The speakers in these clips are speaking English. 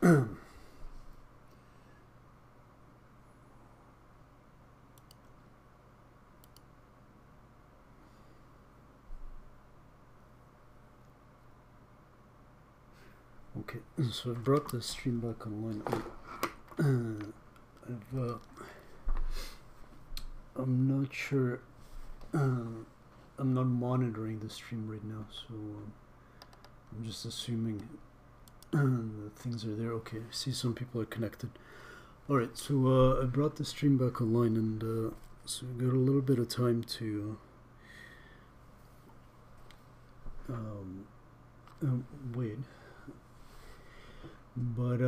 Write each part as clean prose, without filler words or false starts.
Okay, so I brought the stream back online. I'm not sure. I'm not monitoring the stream right now, so I'm just assuming that things are there. Okay, I see some people are connected. Alright, so I brought the stream back online, and so we got a little bit of time to wait. But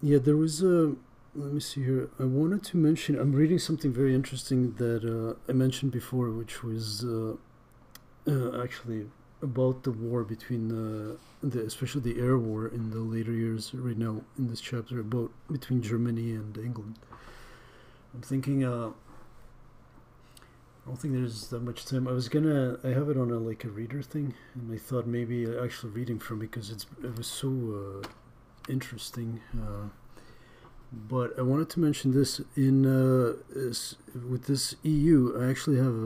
yeah, there was a, let me see here, I wanted to mention, I'm reading something very interesting that I mentioned before, which was actually about the war between especially the air war in the later years right now in this chapter, about between Germany and England. I'm thinking I don't think there's that much time. I have it on a like a reader thing, and I thought maybe actually reading from it, because it was so interesting. But I wanted to mention this in with this EU. I actually have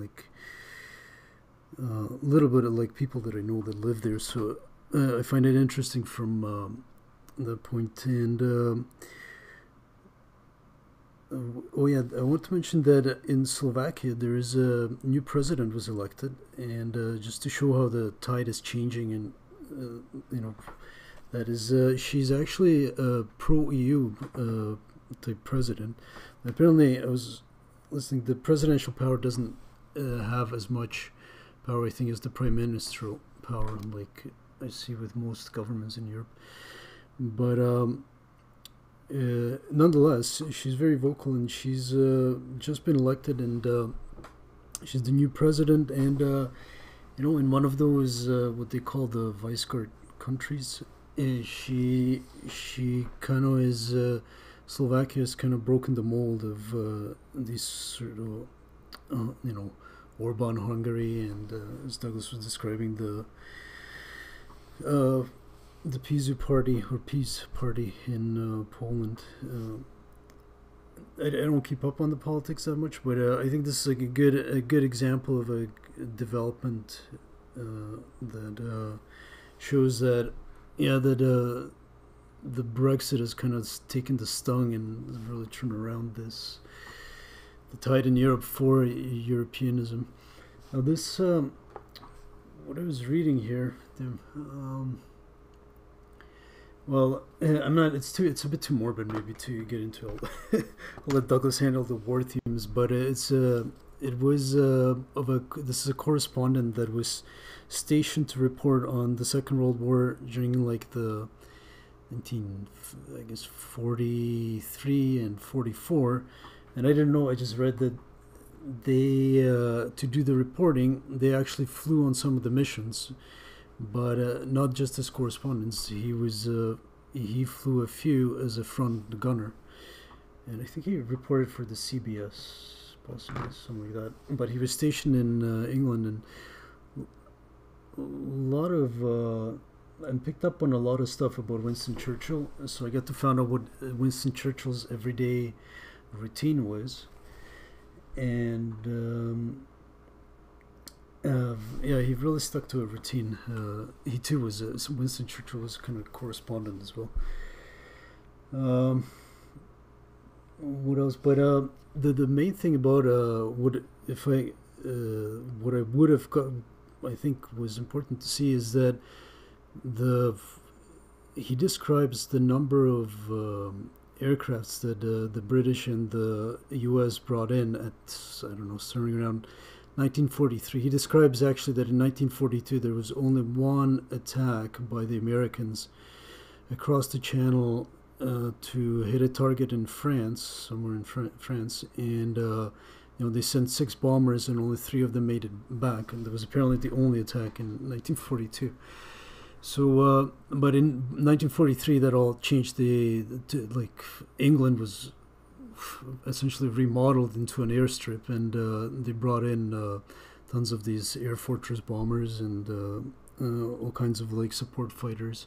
like a little bit of like people that I know that live there, so I find it interesting from that point. And oh yeah, I want to mention that in Slovakia there is a new president was elected, and just to show how the tide is changing, and you know, that is she's actually a pro-EU type president. Apparently, I was listening, the presidential power doesn't have as much power, I think, as the prime ministerial power, like I see with most governments in Europe. But nonetheless, she's very vocal, and she's just been elected, and she's the new president. And you know, in one of those what they call the vice guard countries, she kind of is Slovakia has kind of broken the mold of these sort of you know, Orban Hungary, and as Douglas was describing, the PiS party, or Peace Party in Poland. I don't keep up on the politics that much, but I think this is like a good example of a development that shows that, yeah, that the Brexit has kind of taken the stung and really turned around the tide in Europe for Europeanism. Now this, what I was reading here, well, I'm not. It's a bit too morbid maybe to get into. I'll let Douglas handle the war themes, but this is a correspondent that was stationed to report on the Second World War during like the 1943 and 44, and I didn't know. I just read that they to do the reporting, they actually flew on some of the missions, but not just as correspondents. He flew a few as a front gunner, and I think he reported for the CBS, possibly something like that. But he was stationed in England, and a lot of and picked up on a lot of stuff about Winston Churchill. So I got to find out what Winston Churchill's everyday routine was, and yeah, he really stuck to a routine. He too was Winston Churchill was kind of correspondent as well. What else? But the main thing about what I would have got, I think was important to see, is that he describes the number of aircrafts that the British and the US brought in at, I don't know, starting around 1943. He describes actually that in 1942 there was only one attack by the Americans across the channel to hit a target in France, somewhere in France, and you know, they sent 6 bombers and only 3 of them made it back, and that was apparently the only attack in 1942. So, but in 1943 that all changed. Like England was essentially remodeled into an airstrip, and they brought in tons of these air fortress bombers and all kinds of like support fighters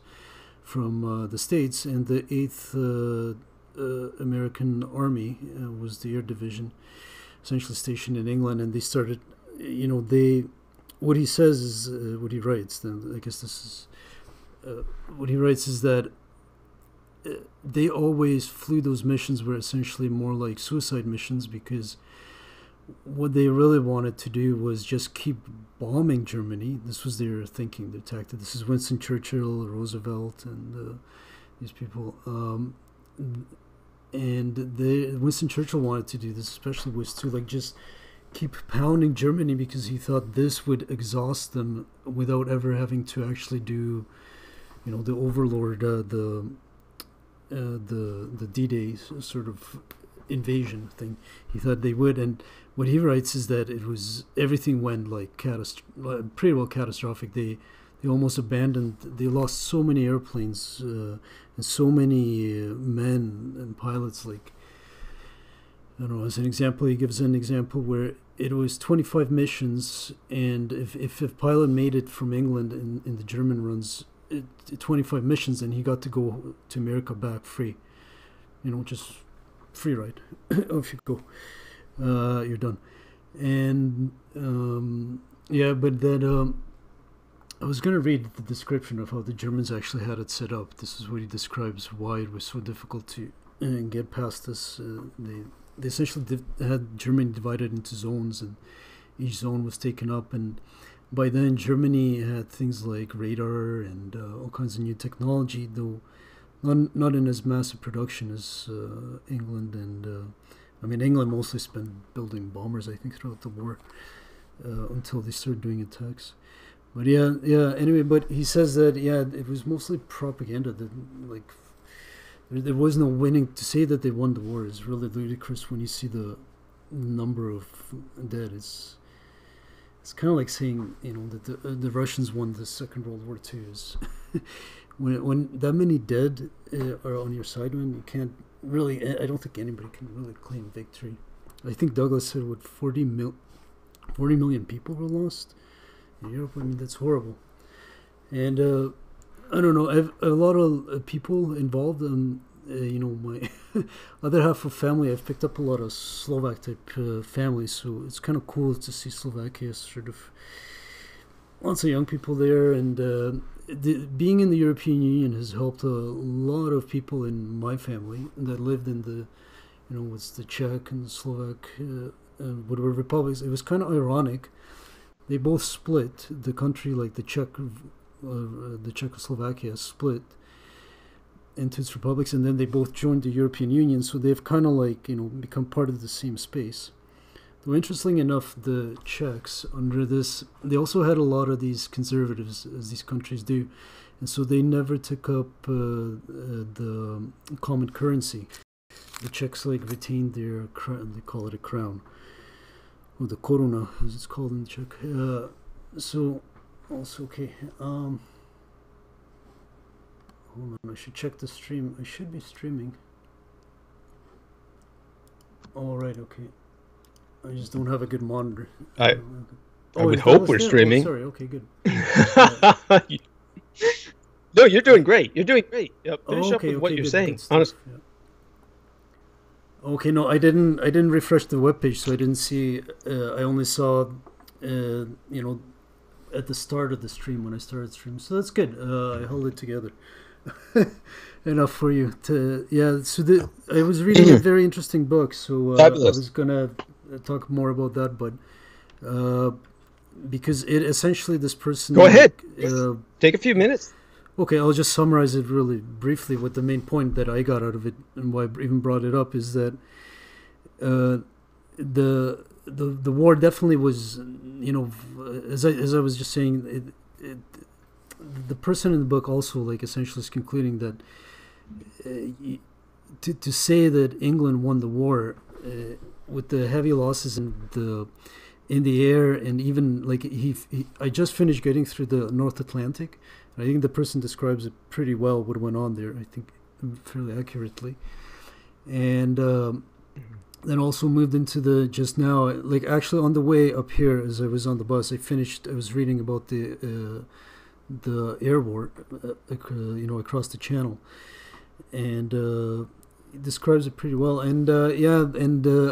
from the States, and the 8th American Army was the air division, essentially stationed in England, and they started, what he says is, what he writes, then I guess this is, what he writes is that they always flew those missions were essentially more like suicide missions, because what they really wanted to do was just keep bombing Germany. This was their thinking, their tactic. This is Winston Churchill, Roosevelt, and these people. Winston Churchill wanted to do this, especially, was to just keep pounding Germany, because he thought this would exhaust them without ever having to actually do, the overlord, the D-Day sort of invasion thing. He thought they would, and what he writes is that everything went pretty well catastrophic. They almost abandoned. They lost so many airplanes and so many men and pilots. I don't know. As an example, he gives an example where it was 25 missions, and if a pilot made it from England in the German runs, 25 missions, and he got to go to America back free. Just free ride. Off you go. You're done. And but then I was going to read the description of how the Germans actually had it set up. This is what he describes why it was so difficult to get past this. They essentially had Germany divided into zones, and each zone was taken up, and by then Germany had things like radar and all kinds of new technology, though not in as massive production as England. And England mostly spent building bombers, I think, throughout the war until they started doing attacks. But anyway, but he says that it was mostly propaganda. That there was no winning. To say that they won the war is really ludicrous when you see the number of dead. It's kind of like saying that the Russians won the Second World War too. Is when that many dead are on your side, when you can't really. I don't think anybody can really claim victory. I think Douglas said 40 million people were lost in Europe. That's horrible. And I don't know. I've a lot of people involved. My other half of family, I've picked up a lot of Slovak type families, so it's kind of cool to see Slovakia sort of lots of young people there, and being in the European Union has helped a lot of people in my family that lived in the, what's the Czech and Slovak, whatever republics. It was kind of ironic. They both split the country, like the Czechoslovakia split into its republics, and then they both joined the European Union, so they've kind of become part of the same space. Though interesting enough, the Czechs, under this, they also had a lot of these conservatives, as these countries do, and so they never took up the common currency. The Czechs retained their crown. They call it a crown, or the koruna, as it's called in Czech. So also okay. Hold on, I should check the stream. I should be streaming. All right, okay. I just don't have a good monitor. I would hope we're streaming. Oh, sorry, okay, good. No, you're doing great. You're doing great. Finish up with what you're saying. Honestly. Yeah. Okay, no, I didn't refresh the webpage, so I didn't see. I only saw, at the start of the stream when I started streaming. So that's good. I held it together. Enough for you to So I was reading a very interesting book, so I was gonna talk more about that, but because it essentially this person. Go ahead. Take a few minutes. Okay, I'll just summarize it really briefly. What the main point that I got out of it, and why I even brought it up, is that the war definitely was, as I was just saying, the person in the book also essentially is concluding that to say that England won the war with the heavy losses in the air, and even I just finished getting through the North Atlantic. I think the person describes it pretty well, what went on there, I think fairly accurately. And then also moved into the just now, actually on the way up here as I was on the bus, I was reading about the the air war, across the channel, and he describes it pretty well. And I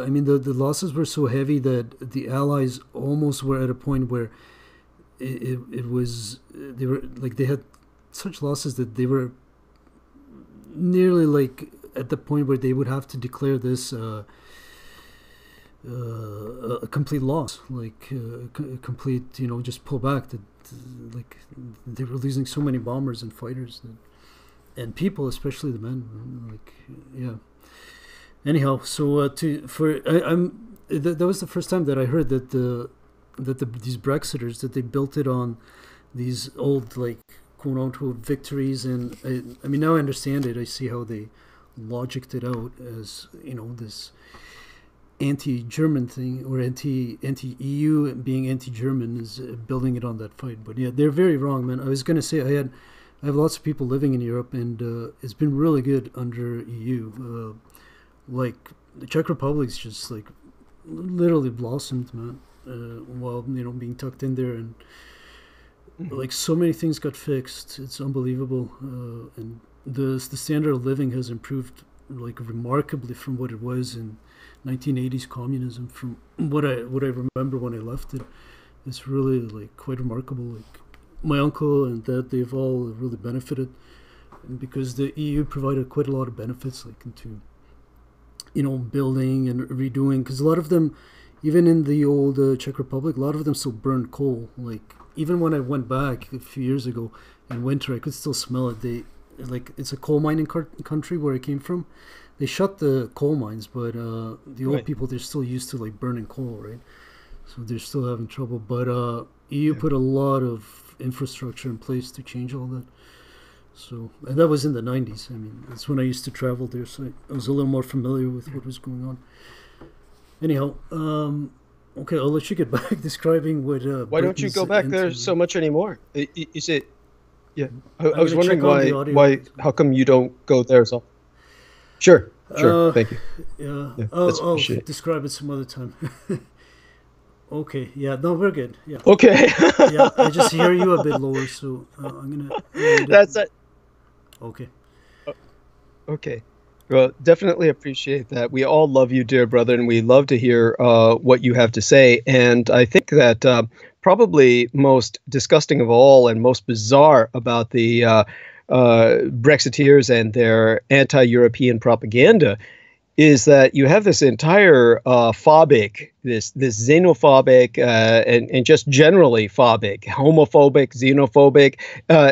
mean the losses were so heavy that the Allies almost were at a point where they had such losses that they were nearly like at the point where they would have to declare this a complete loss, like complete, just pull back. Like they were losing so many bombers and fighters and people, especially the men. Like, yeah. Anyhow, so that was the first time that I heard that these Brexiters, that they built it on these old, like, quote unquote victories, and I mean now I understand it. I see how they logicked it out as this anti-German thing, or anti-EU, and being anti-German is building it on that fight. But yeah, they're very wrong, man. I was gonna say I have lots of people living in Europe, and it's been really good under EU. Like the Czech Republic's just like literally blossomed, man. While being tucked in there, and like so many things got fixed. It's unbelievable, and the standard of living has improved like remarkably from what it was in 1980s communism. From what I remember when I left it, it's really like quite remarkable. Like my uncle and dad, they've all really benefited, and because the EU provided quite a lot of benefits, like into building and redoing, because a lot of them, even in the old Czech Republic, a lot of them still burned coal. Like even when I went back a few years ago in winter, I could still smell it. It's a coal mining country where I came from. They shut the coal mines, but the old people, they're still used to like burning coal, right? So they're still having trouble. But EU put a lot of infrastructure in place to change all that. So, and that was in the 90s. I mean, that's when I used to travel there, so I was a little more familiar with what was going on. Anyhow, okay, I'll let you get back describing what. Why don't you go back there so much anymore? Is it? Yeah, I was wondering why. How come you don't go there as often? Sure. Thank you. Yeah, I'll describe it some other time. Okay. Yeah. No, we're good. Yeah. Okay. Yeah, I just hear you a bit lower, so I'm gonna. That's it. Okay. Okay. Well, definitely appreciate that. We all love you, dear brother, and we love to hear what you have to say. And I think that probably most disgusting of all and most bizarre about the Brexiteers and their anti-European propaganda is that you have this entire phobic, this xenophobic and just generally phobic, homophobic, xenophobic,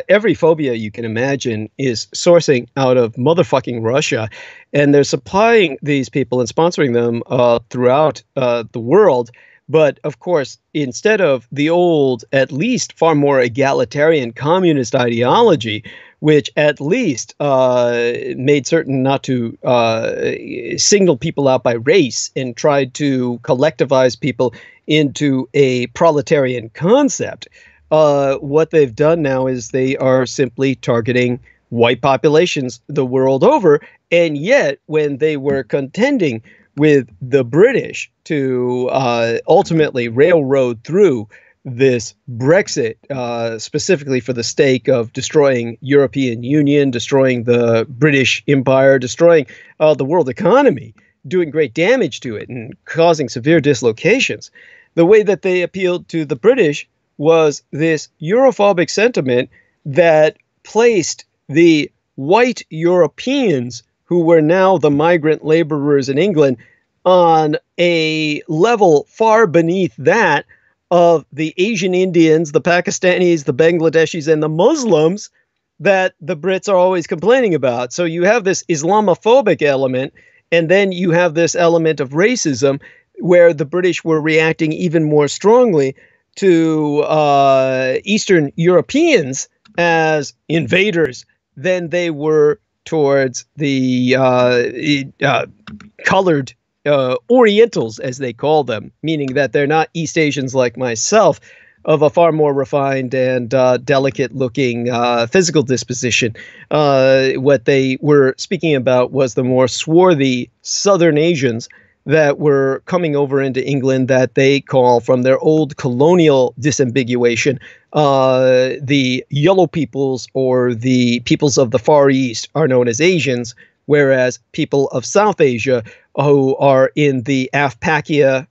every phobia you can imagine is sourcing out of motherfucking Russia, and they're supplying these people and sponsoring them throughout the world. But of course, instead of the old, at least far more egalitarian communist ideology, which at least made certain not to signal people out by race and tried to collectivize people into a proletarian concept, what they've done now is they are simply targeting white populations the world over. And yet, when they were contending with the British to ultimately railroad through this Brexit, specifically for the stake of destroying European Union, destroying the British Empire, destroying the world economy, doing great damage to it and causing severe dislocations. The way that they appealed to the British was this Europhobic sentiment that placed the white Europeans, who were now the migrant laborers in England, on a level far beneath that of the Asian Indians, the Pakistanis, the Bangladeshis, and the Muslims that the Brits are always complaining about. So you have this Islamophobic element, and then you have this element of racism, where the British were reacting even more strongly to Eastern Europeans as invaders than they were towards the colored Orientals, as they call them, meaning that they're not East Asians like myself, of a far more refined and delicate-looking physical disposition. What they were speaking about was the more swarthy Southern Asians that were coming over into England that they call, from their old colonial disambiguation, the yellow peoples or the peoples of the Far East are known as Asians, whereas people of South Asia who are in the Afghanistan,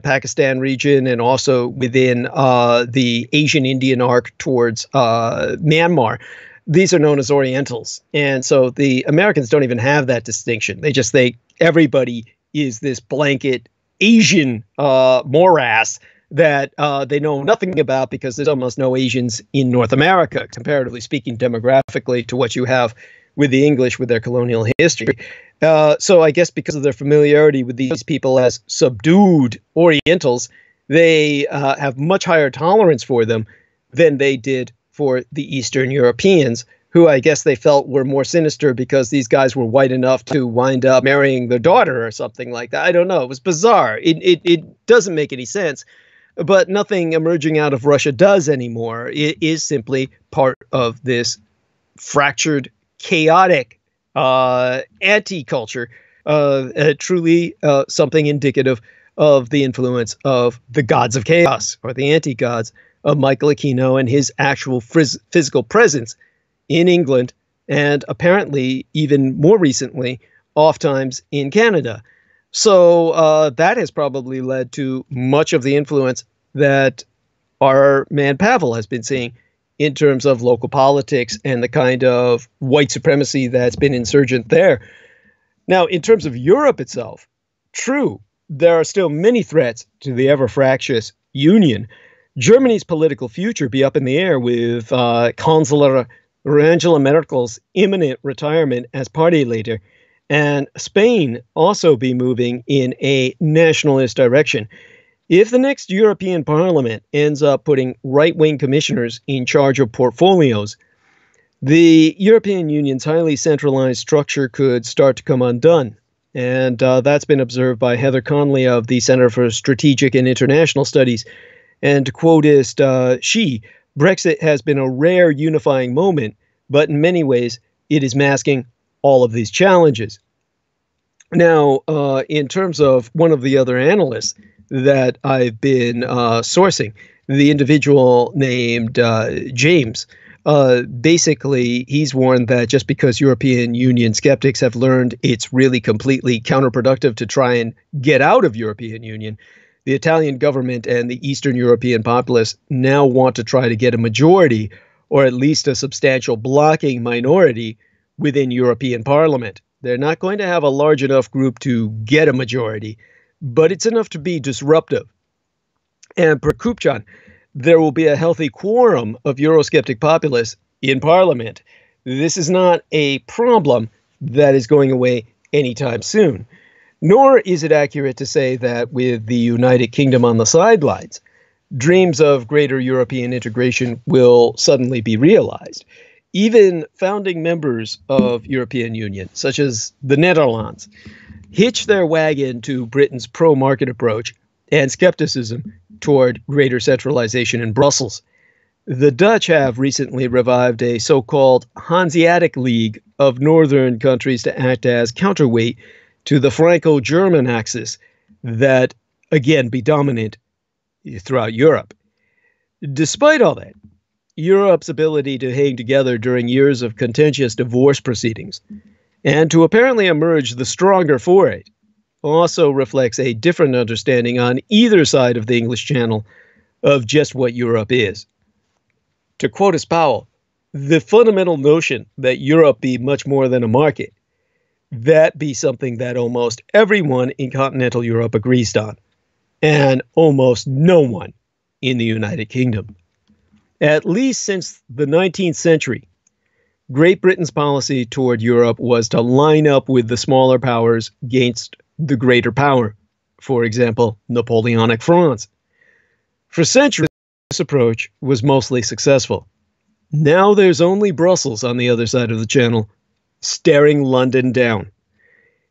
Pakistan region, and also within the Asian Indian arc towards Myanmar, these are known as Orientals. And so the Americans don't even have that distinction. They just think everybody is this blanket Asian morass that they know nothing about, because there's almost no Asians in North America, comparatively speaking, demographically, to what you have with the English with their colonial history. So I guess because of their familiarity with these people as subdued Orientals, they have much higher tolerance for them than they did for the Eastern Europeans, who I guess they felt were more sinister because these guys were white enough to wind up marrying their daughter or something like that. I don't know. It was bizarre. It doesn't make any sense, but nothing emerging out of Russia does anymore. It is simply part of this fractured, chaotic anti-culture, truly something indicative of the influence of the gods of chaos, or the anti-gods, of Michael Aquino and his actual physical presence in England, and apparently even more recently, oftentimes in Canada. So that has probably led to much of the influence that our man Pavel has been seeing in terms of local politics and the kind of white supremacy that's been insurgent there. Now, in terms of Europe itself, true, there are still many threats to the ever-fractious Union. Germany's political future be up in the air with Chancellor Angela Merkel's imminent retirement as party leader, and Spain also be moving in a nationalist direction. If the next European Parliament ends up putting right-wing commissioners in charge of portfolios, the European Union's highly centralized structure could start to come undone. And that's been observed by Heather Conley of the Center for Strategic and International Studies. And to quotist she, Brexit has been a rare unifying moment, but in many ways it is masking all of these challenges. Now, in terms of one of the other analysts that I've been sourcing, the individual named James, basically he's warned that just because European Union skeptics have learned it's really completely counterproductive to try and get out of European Union, the Italian government and the Eastern European populace now want to try to get a majority, or at least a substantial blocking minority, within European Parliament. They're not going to have a large enough group to get a majority, but it's enough to be disruptive. And per Kupchan, there will be a healthy quorum of Eurosceptic populists in Parliament. This is not a problem that is going away anytime soon. Nor is it accurate to say that with the United Kingdom on the sidelines, dreams of greater European integration will suddenly be realized. Even founding members of European Union, such as the Netherlands, hitch their wagon to Britain's pro-market approach and skepticism toward greater centralization in Brussels. The Dutch have recently revived a so-called Hanseatic League of northern countries to act as counterweight to the Franco-German axis that, again, be dominant throughout Europe. Despite all that, Europe's ability to hang together during years of contentious divorce proceedings, and to apparently emerge the stronger for it, also reflects a different understanding on either side of the English Channel of just what Europe is. To quote as Powell, the fundamental notion that Europe be much more than a market, that be something that almost everyone in continental Europe agrees on, and almost no one in the United Kingdom. At least since the 19th century, Great Britain's policy toward Europe was to line up with the smaller powers against the greater power, for example, Napoleonic France. For centuries, this approach was mostly successful. Now there's only Brussels on the other side of the channel, staring London down.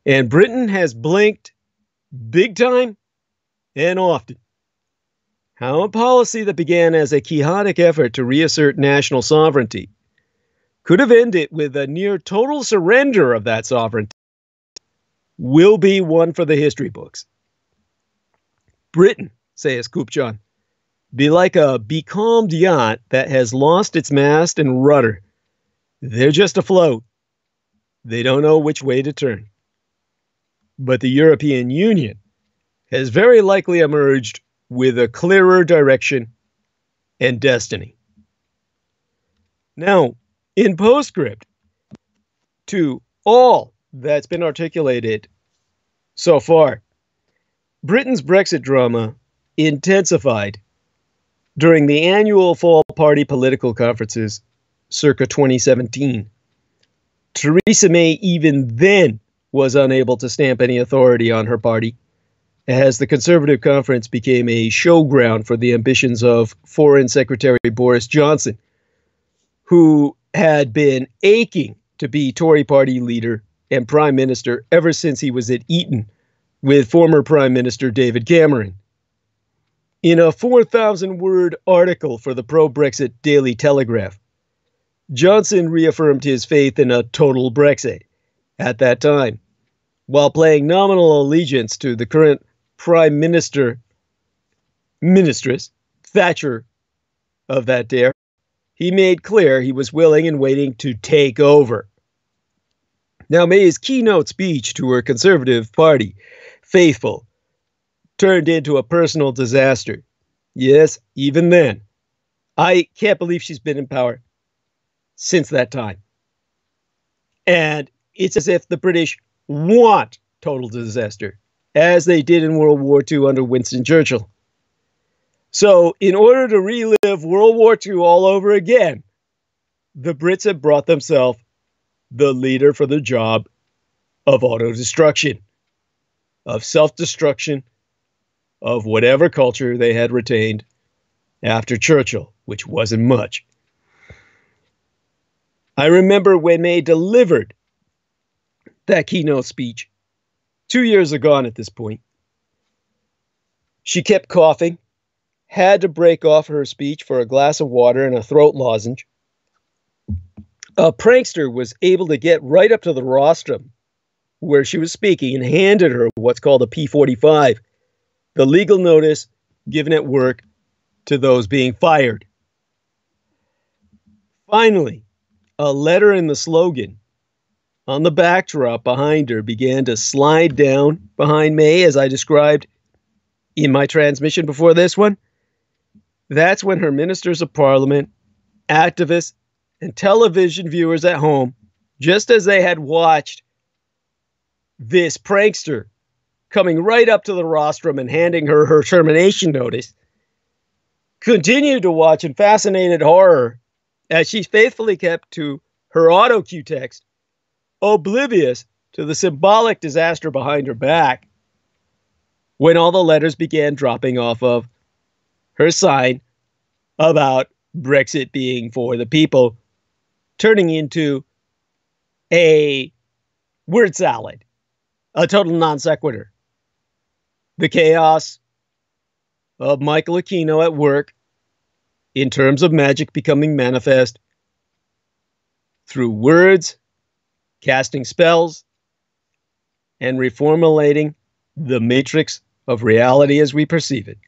And Britain has blinked big time and often. How a policy that began as a quixotic effort to reassert national sovereignty could have ended with a near total surrender of that sovereignty will be one for the history books. Britain, says Kupchan, be like a becalmed yacht that has lost its mast and rudder. They're just afloat. They don't know which way to turn. But the European Union has very likely emerged with a clearer direction and destiny. Now, in postscript to all that's been articulated so far, Britain's Brexit drama intensified during the annual fall party political conferences circa 2017. Theresa May even then was unable to stamp any authority on her party, as the Conservative conference became a showground for the ambitions of Foreign Secretary Boris Johnson, who had been aching to be Tory party leader and Prime Minister ever since he was at Eton with former Prime Minister David Cameron. In a 4,000-word article for the pro-Brexit Daily Telegraph, Johnson reaffirmed his faith in a total Brexit at that time, while paying nominal allegiance to the current Prime Minister, Mistress Thatcher of that dare. He made clear he was willing and waiting to take over. Now, May's keynote speech to her Conservative Party faithful turned into a personal disaster. Yes, even then. I can't believe she's been in power since that time. And it's as if the British want total disaster, as they did in World War II under Winston Churchill. So, in order to relive World War II all over again, the Brits have brought themselves the leader for the job of auto-destruction, of self-destruction, of whatever culture they had retained after Churchill, which wasn't much. I remember when May delivered that keynote speech, 2 years agone at this point. She kept coughing, had to break off her speech for a glass of water and a throat lozenge. A prankster was able to get right up to the rostrum where she was speaking and handed her what's called a P45, the legal notice given at work to those being fired. Finally, a letter in the slogan on the backdrop behind her began to slide down behind May, as I described in my transmission before this one. That's when her ministers of parliament, activists, and television viewers at home, just as they had watched this prankster coming right up to the rostrum and handing her her termination notice, continued to watch in fascinated horror as she faithfully kept to her auto cue text, oblivious to the symbolic disaster behind her back, when all the letters began dropping off of her sign about Brexit being for the people, turning into a word salad, a total non sequitur. The chaos of Michael Aquino at work, in terms of magic becoming manifest through words, casting spells, and reformulating the matrix of reality as we perceive it.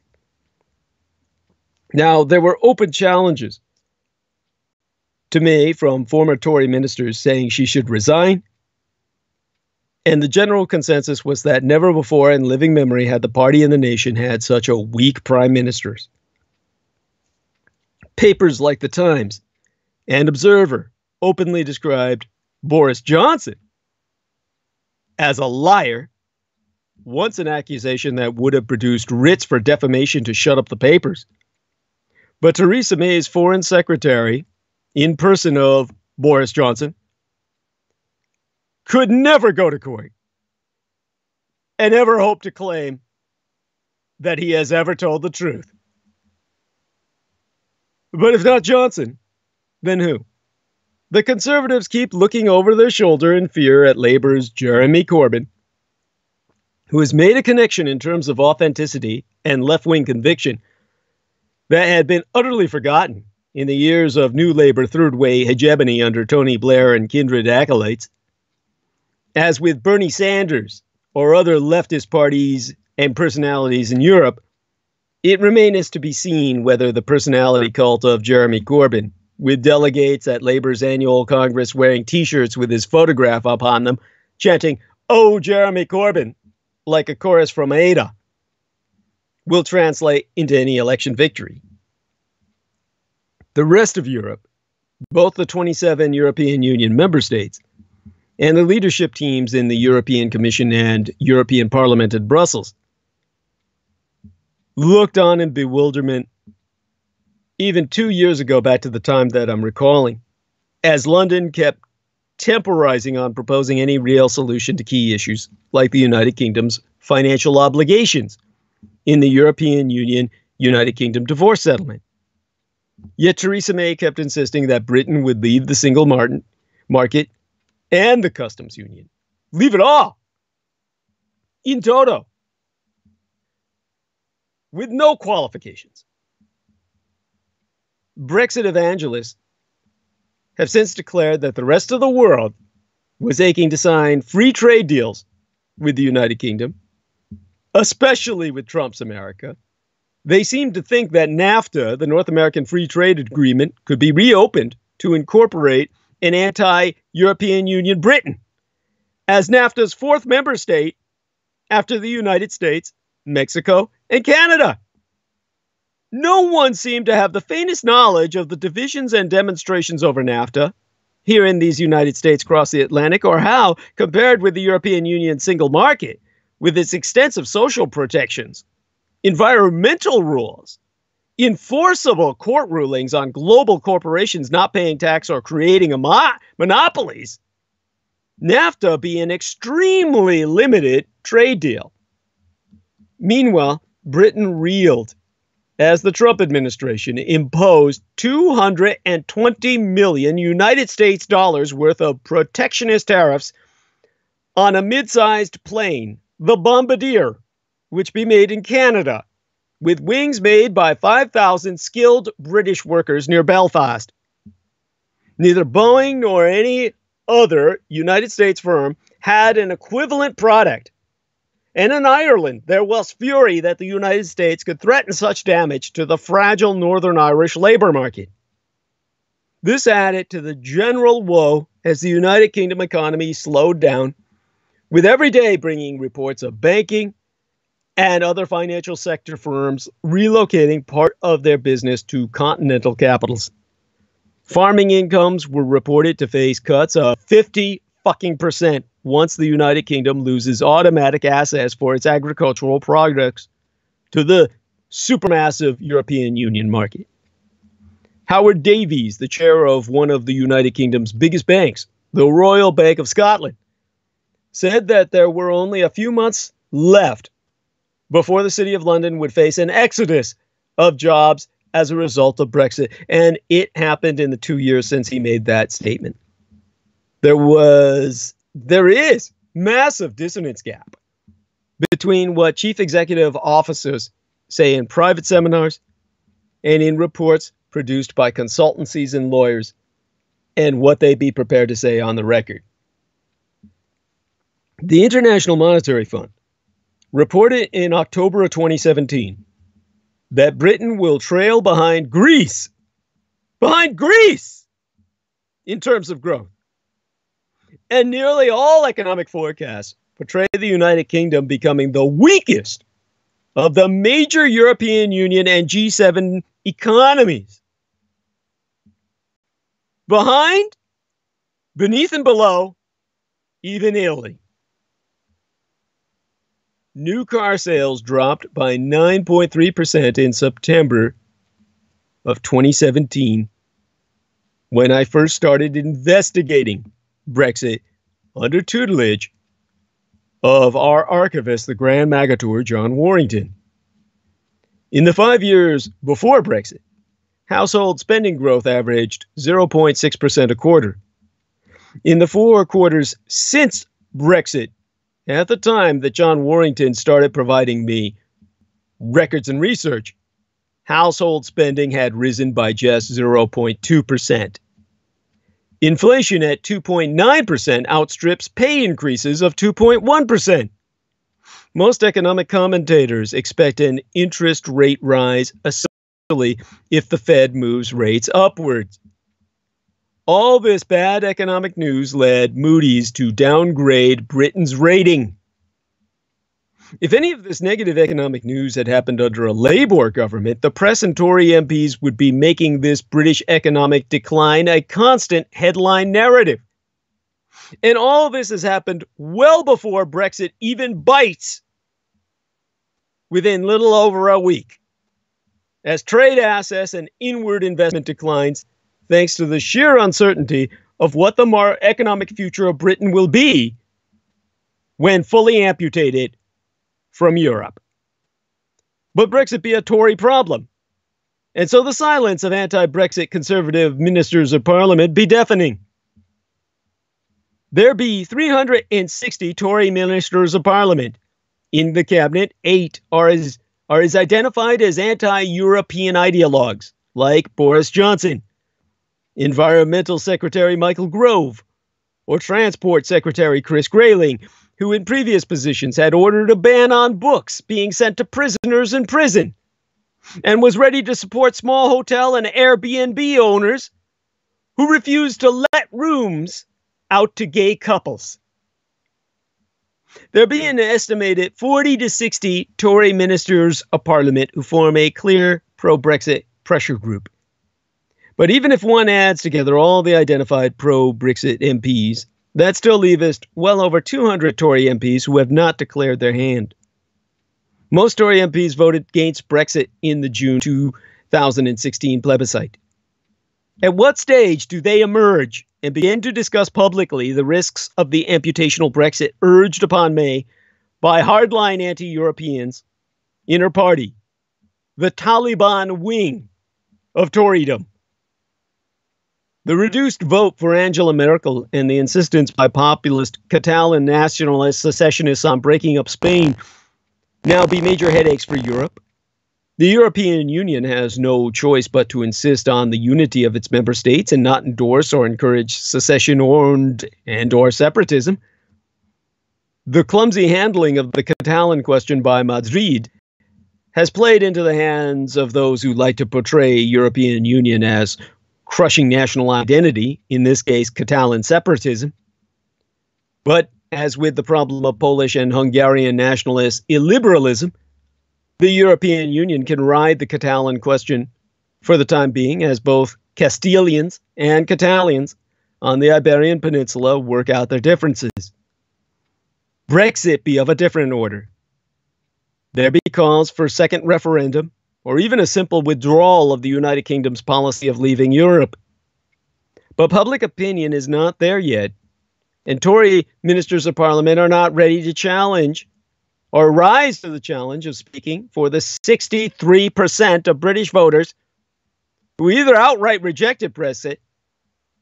Now, there were open challenges to May from former Tory ministers saying she should resign, and the general consensus was that never before in living memory had the party and the nation had such a weak prime minister. Papers like the Times and Observer openly described Boris Johnson as a liar, once an accusation that would have produced writs for defamation to shut up the papers. But Theresa May's foreign secretary, in person of Boris Johnson, could never go to court and ever hope to claim that he has ever told the truth. But if not Johnson, then who? The Conservatives keep looking over their shoulder in fear at Labour's Jeremy Corbyn, who has made a connection in terms of authenticity and left-wing conviction that had been utterly forgotten in the years of New Labour third-way hegemony under Tony Blair and kindred acolytes. As with Bernie Sanders or other leftist parties and personalities in Europe, it remaineth to be seen whether the personality cult of Jeremy Corbyn, with delegates at Labour's annual Congress wearing T-shirts with his photograph upon them, chanting, "Oh, Jeremy Corbyn," like a chorus from Ada, will translate into any election victory. The rest of Europe, both the 27 European Union member states and the leadership teams in the European Commission and European Parliament at Brussels, looked on in bewilderment even 2 years ago, back to the time that I'm recalling, as London kept temporizing on proposing any real solution to key issues like the United Kingdom's financial obligations in the European Union United Kingdom divorce settlement. Yet Theresa May kept insisting that Britain would leave the single market and the customs union. Leave it all! In toto! With no qualifications. Brexit evangelists have since declared that the rest of the world was aching to sign free trade deals with the United Kingdom, especially with Trump's America. They seem to think that NAFTA, the North American Free Trade Agreement, could be reopened to incorporate an anti-European Union Britain as NAFTA's fourth member state after the United States, Mexico, and Canada. No one seemed to have the faintest knowledge of the divisions and demonstrations over NAFTA here in these United States across the Atlantic, or how, compared with the European Union single market, with its extensive social protections, environmental rules, enforceable court rulings on global corporations not paying tax or creating monopolies, NAFTA be an extremely limited trade deal. Meanwhile, Britain reeled as the Trump administration imposed $220 million United States dollars worth of protectionist tariffs on a mid-sized plane, the Bombardier, which be made in Canada, with wings made by 5,000 skilled British workers near Belfast. Neither Boeing nor any other United States firm had an equivalent product. And in Ireland, there was fury that the United States could threaten such damage to the fragile Northern Irish labor market. This added to the general woe as the United Kingdom economy slowed down, with every day bringing reports of banking and other financial sector firms relocating part of their business to continental capitals. Farming incomes were reported to face cuts of 50% once the United Kingdom loses automatic access for its agricultural products to the supermassive European Union market. Howard Davies, the chair of one of the United Kingdom's biggest banks, the Royal Bank of Scotland, said that there were only a few months left before the City of London would face an exodus of jobs as a result of Brexit. And it happened in the 2 years since he made that statement. There is massive dissonance gap between what chief executive officers say in private seminars and in reports produced by consultancies and lawyers and what they be prepared to say on the record. The International Monetary Fund reported in October of 2017 that Britain will trail behind Greece in terms of growth. And nearly all economic forecasts portray the United Kingdom becoming the weakest of the major European Union and G7 economies. Behind, beneath and below, even Italy. New car sales dropped by 9.3% in September of 2017 when I first started investigating Brexit under tutelage of our archivist, the Grand Magator, John Warrington. In the 5 years before Brexit, household spending growth averaged 0.6% a quarter. In the 4 quarters since Brexit, at the time that John Warrington started providing me records and research, household spending had risen by just 0.2%. Inflation at 2.9% outstrips pay increases of 2.1%. most economic commentators expect an interest rate rise, especially if the Fed moves rates upwards. All this bad economic news led Moody's to downgrade Britain's rating. If any of this negative economic news had happened under a Labour government, the press and Tory MPs would be making this British economic decline a constant headline narrative. And all this has happened well before Brexit even bites, within little over a week, as trade assets and inward investment declines, thanks to the sheer uncertainty of what the economic future of Britain will be when fully amputated from Europe. But Brexit be a Tory problem, and so the silence of anti-Brexit conservative ministers of parliament be deafening. There be 360 Tory ministers of parliament. In the cabinet, 8 are as identified as anti-European ideologues, like Boris Johnson, Environmental Secretary Michael Gove, or Transport Secretary Chris Grayling, who in previous positions had ordered a ban on books being sent to prisoners in prison, and was ready to support small hotel and Airbnb owners who refused to let rooms out to gay couples. There be an estimated 40 to 60 Tory ministers of parliament who form a clear pro-Brexit pressure group. But even if one adds together all the identified pro-Brexit MPs, that still leaves well over 200 Tory MPs who have not declared their hand. Most Tory MPs voted against Brexit in the June 2016 plebiscite. At what stage do they emerge and begin to discuss publicly the risks of the amputational Brexit urged upon May by hardline anti-Europeans in her party, the Taliban wing of Torydom? The reduced vote for Angela Merkel and the insistence by populist Catalan nationalist secessionists on breaking up Spain now be major headaches for Europe. The European Union has no choice but to insist on the unity of its member states and not endorse or encourage secession or separatism. The clumsy handling of the Catalan question by Madrid has played into the hands of those who like to portray European Union as crushing national identity, in this case Catalan separatism. But as with the problem of Polish and Hungarian nationalist illiberalism, the European Union can ride the Catalan question for the time being as both Castilians and Catalans on the Iberian Peninsula work out their differences. Brexit be of a different order. There be calls for second referendum, or even a simple withdrawal of the United Kingdom's policy of leaving Europe. But public opinion is not there yet, and Tory ministers of parliament are not ready to challenge or rise to the challenge of speaking for the 63% of British voters who either outright rejected Brexit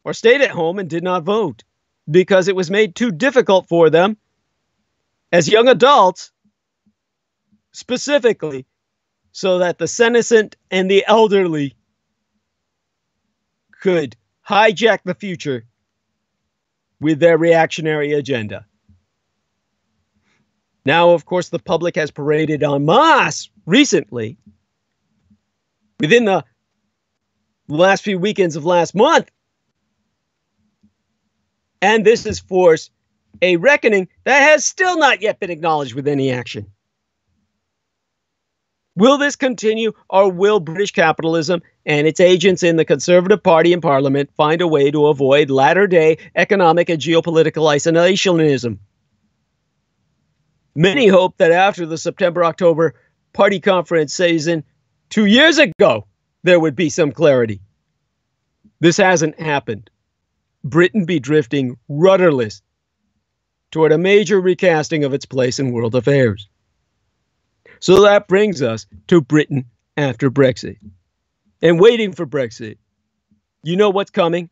or stayed at home and did not vote because it was made too difficult for them as young adults, specifically, so that the senescent and the elderly could hijack the future with their reactionary agenda. Now, of course, the public has paraded en masse recently, within the last few weekends of last month. And this has forced a reckoning that has still not yet been acknowledged with any action. Will this continue, or will British capitalism and its agents in the Conservative Party and Parliament find a way to avoid latter-day economic and geopolitical isolationism? Many hope that after the September-October party conference season 2 years ago, there would be some clarity. This hasn't happened. Britain be drifting rudderless toward a major recasting of its place in world affairs. So that brings us to Britain after Brexit. And waiting for Brexit. You know what's coming?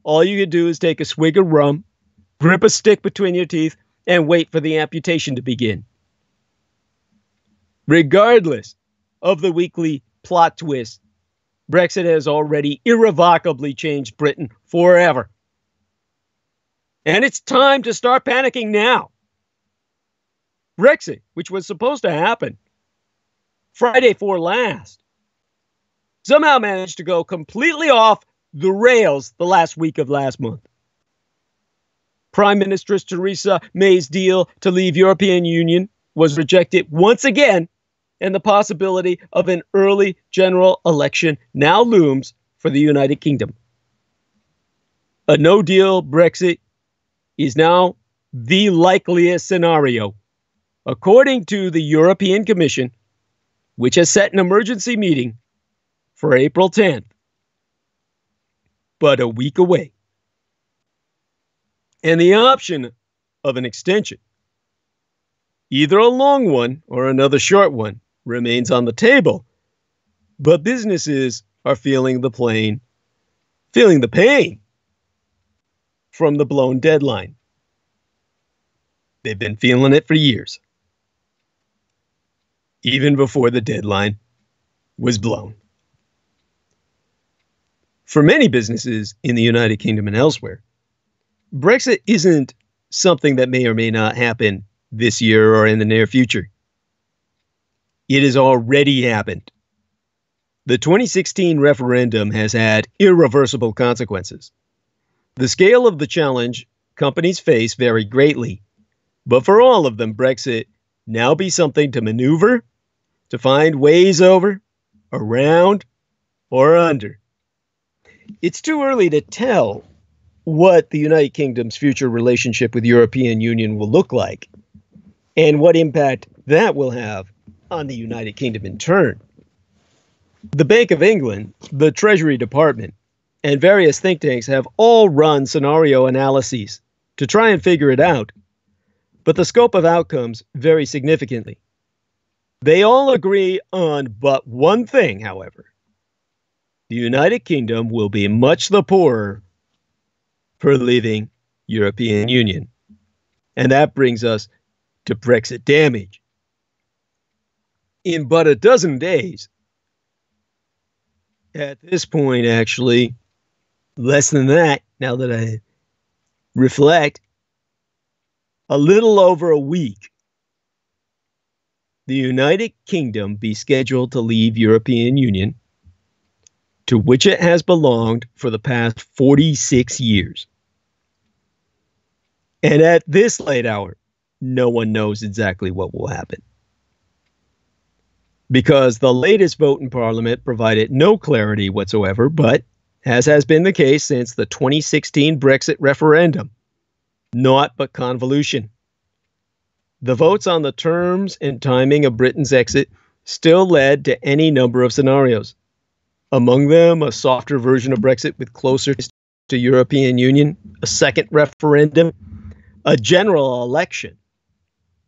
All you can do is take a swig of rum, grip a stick between your teeth, and wait for the amputation to begin. Regardless of the weekly plot twist, Brexit has already irrevocably changed Britain forever. And it's time to start panicking now. Brexit, which was supposed to happen Friday before last, somehow managed to go completely off the rails the last week of last month. Prime Minister Theresa May's deal to leave European Union was rejected once again, and the possibility of an early general election now looms for the United Kingdom. A no-deal Brexit is now the likeliest scenario, according to the European Commission, which has set an emergency meeting for April 10th, but a week away. And the option of an extension, either a long one or another short one, remains on the table. But businesses are feeling the pain from the blown deadline. They've been feeling it for years, even before the deadline was blown. For many businesses in the United Kingdom and elsewhere, Brexit isn't something that may or may not happen this year or in the near future. It has already happened. The 2016 referendum has had irreversible consequences. The scale of the challenge companies face vary greatly, but for all of them, Brexit now be something to maneuver, to find ways over, around, or under. It's too early to tell what the United Kingdom's future relationship with the European Union will look like, and what impact that will have on the United Kingdom in turn. The Bank of England, the Treasury Department, and various think tanks have all run scenario analyses to try and figure it out, but the scope of outcomes vary significantly. They all agree on but one thing, however. The United Kingdom will be much the poorer for leaving European Union. And that brings us to Brexit damage. In but a dozen days, at this point actually, less than that, now that I reflect, a little over a week, the United Kingdom be scheduled to leave European Union, to which it has belonged for the past 46 years. And at this late hour, no one knows exactly what will happen, because the latest vote in Parliament provided no clarity whatsoever, but, as has been the case since the 2016 Brexit referendum, naught but convolution. The votes on the terms and timing of Britain's exit still led to any number of scenarios. Among them, a softer version of Brexit with closer to European Union, a second referendum, a general election,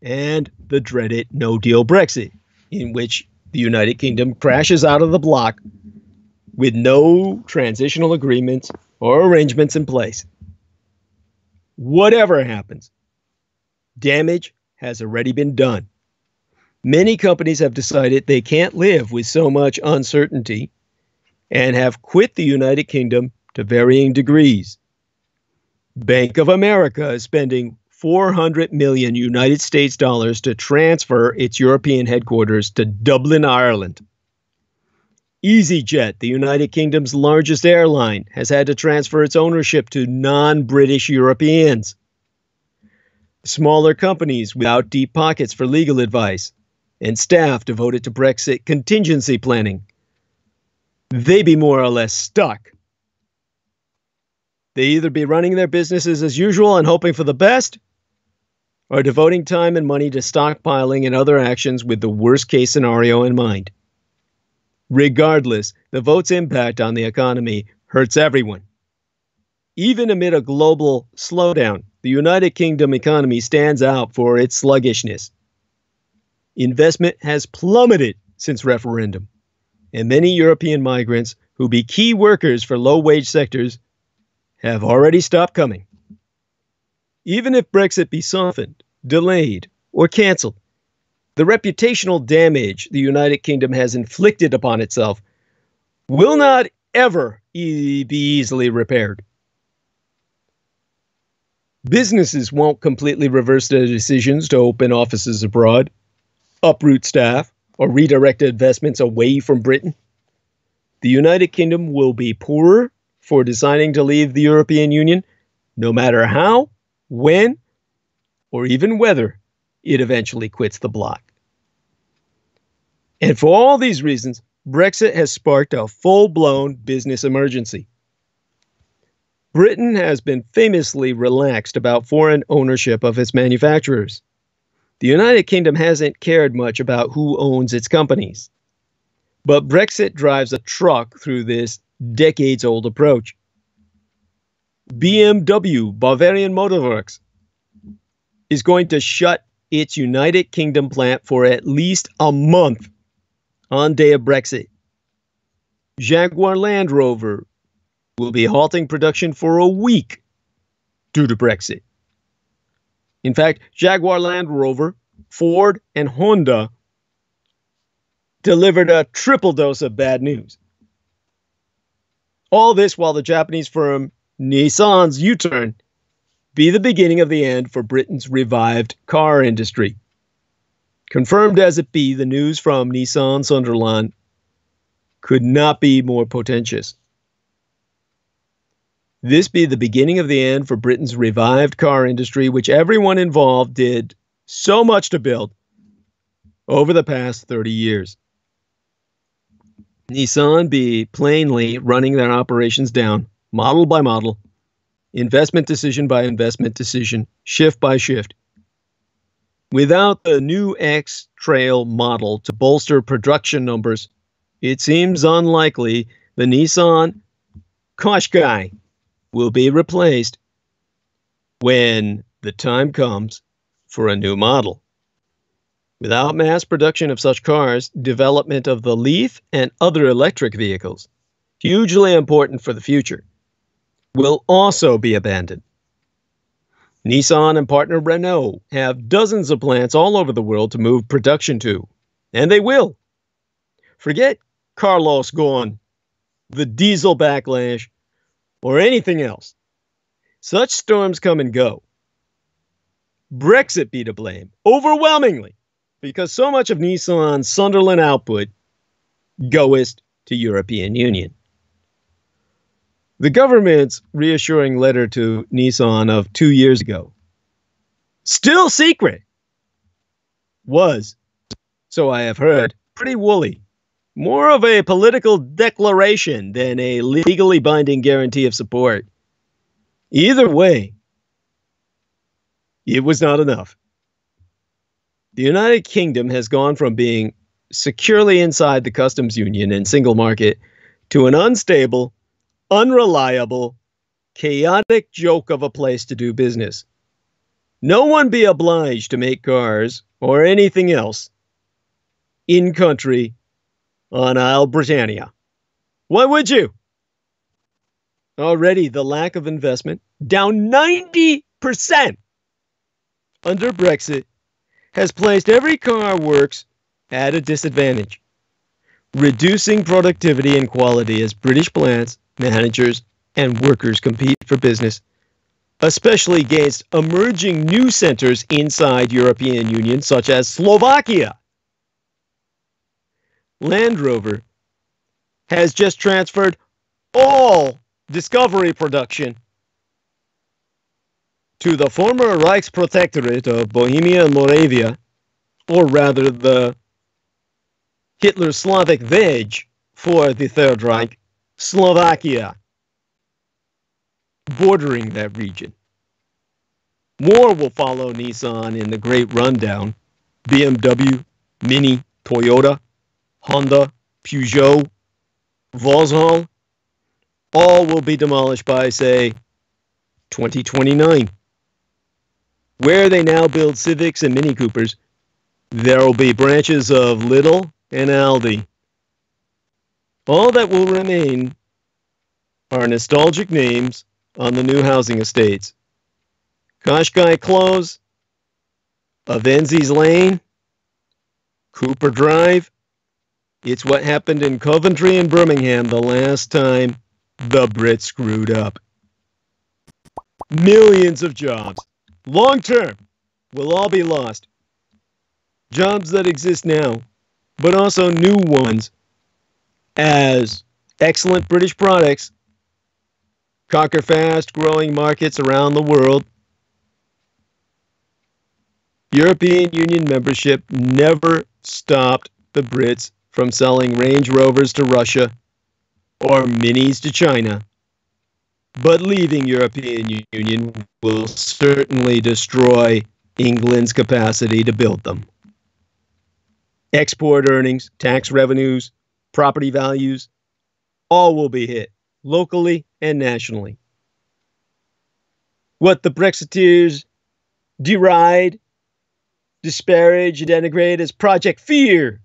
and the dreaded no-deal Brexit, in which the United Kingdom crashes out of the bloc with no transitional agreements or arrangements in place. Whatever happens, damage has already been done. Many companies have decided they can't live with so much uncertainty and have quit the United Kingdom to varying degrees. Bank of America is spending $400 million United States dollars to transfer its European headquarters to Dublin, Ireland. EasyJet, the United Kingdom's largest airline, has had to transfer its ownership to non-British Europeans. Smaller companies without deep pockets for legal advice and staff devoted to Brexit contingency planning, they be more or less stuck. They either be running their businesses as usual and hoping for the best, or devoting time and money to stockpiling and other actions with the worst case scenario in mind. Regardless, the vote's impact on the economy hurts everyone. Even amid a global slowdown, the United Kingdom economy stands out for its sluggishness. Investment has plummeted since referendum, and many European migrants who be key workers for low-wage sectors have already stopped coming. Even if Brexit be softened, delayed, or cancelled, the reputational damage the United Kingdom has inflicted upon itself will not ever be easily repaired. Businesses won't completely reverse their decisions to open offices abroad, uproot staff, or redirect investments away from Britain. The United Kingdom will be poorer for deciding to leave the European Union, no matter how, when, or even whether it eventually quits the bloc. And for all these reasons, Brexit has sparked a full-blown business emergency. Britain has been famously relaxed about foreign ownership of its manufacturers. The United Kingdom hasn't cared much about who owns its companies. But Brexit drives a truck through this decades-old approach. BMW, Bavarian Motor Works, is going to shut its United Kingdom plant for at least a month on day of Brexit. Jaguar Land Rover will be halting production for a week due to Brexit. In fact, Jaguar Land Rover, Ford, and Honda delivered a triple dose of bad news. All this while the Japanese firm Nissan's U-turn be the beginning of the end for Britain's revived car industry. Confirmed as it be, the news from Nissan Sunderland could not be more portentous. This be the beginning of the end for Britain's revived car industry, which everyone involved did so much to build over the past 30 years. Nissan be plainly running their operations down, model by model, investment decision by investment decision, shift by shift. Without the new X-Trail model to bolster production numbers, it seems unlikely the Nissan Qashqai will be replaced when the time comes for a new model. Without mass production of such cars, development of the Leaf and other electric vehicles, hugely important for the future, will also be abandoned. Nissan and partner Renault have dozens of plants all over the world to move production to, and they will. Forget Carlos Ghosn, the diesel backlash, or anything else. Such storms come and go. Brexit be to blame, overwhelmingly, because so much of Nissan's Sunderland output goeth to European Union. The government's reassuring letter to Nissan of 2 years ago, still secret, was, so I have heard, pretty woolly. More of a political declaration than a legally binding guarantee of support. Either way, it was not enough. The United Kingdom has gone from being securely inside the customs union and single market to an unstable, unreliable, chaotic joke of a place to do business. No one be obliged to make cars or anything else in country on Isle Britannia. Why would you? Already the lack of investment, down 90% under Brexit, has placed every car works at a disadvantage, reducing productivity and quality as British plants, managers, and workers compete for business, especially against emerging new centers inside European Union, such as Slovakia. Land Rover has just transferred all Discovery production to the former Reichsprotectorate of Bohemia and Moravia, or rather the Hitler's Slavic veg for the Third Reich, Slovakia, bordering that region. More will follow Nissan in the Great Rundown. BMW, Mini, Toyota, Honda, Peugeot, Vauxhall, all will be demolished by, say, 2029. Where they now build Civics and Mini Coopers, there will be branches of Lidl and Aldi. All that will remain are nostalgic names on the new housing estates. Qashqai Close, Avenzies Lane, Cooper Drive. It's what happened in Coventry and Birmingham the last time the Brits screwed up. millions of jobs, long term, will all be lost. Jobs that exist now, but also new ones, as excellent British products conquer fast-growing markets around the world. European Union membership never stopped the Brits from selling Range Rovers to Russia or Minis to China, but leaving European Union will certainly destroy England's capacity to build them. Export earnings, tax revenues, property values, all will be hit, locally and nationally. What the Brexiteers deride, disparage, and denigrate as Project Fear.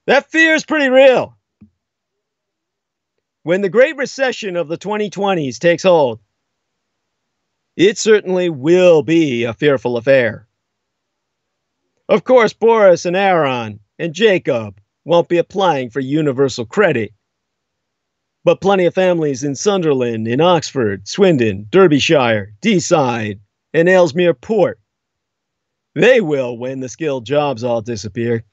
That fear is pretty real. When the Great Recession of the 2020s takes hold, it certainly will be a fearful affair. Of course, Boris and Aaron and Jacob won't be applying for universal credit, but plenty of families in Sunderland, in Oxford, Swindon, Derbyshire, Deeside, and Ellesmere Port, they will when the skilled jobs all disappear.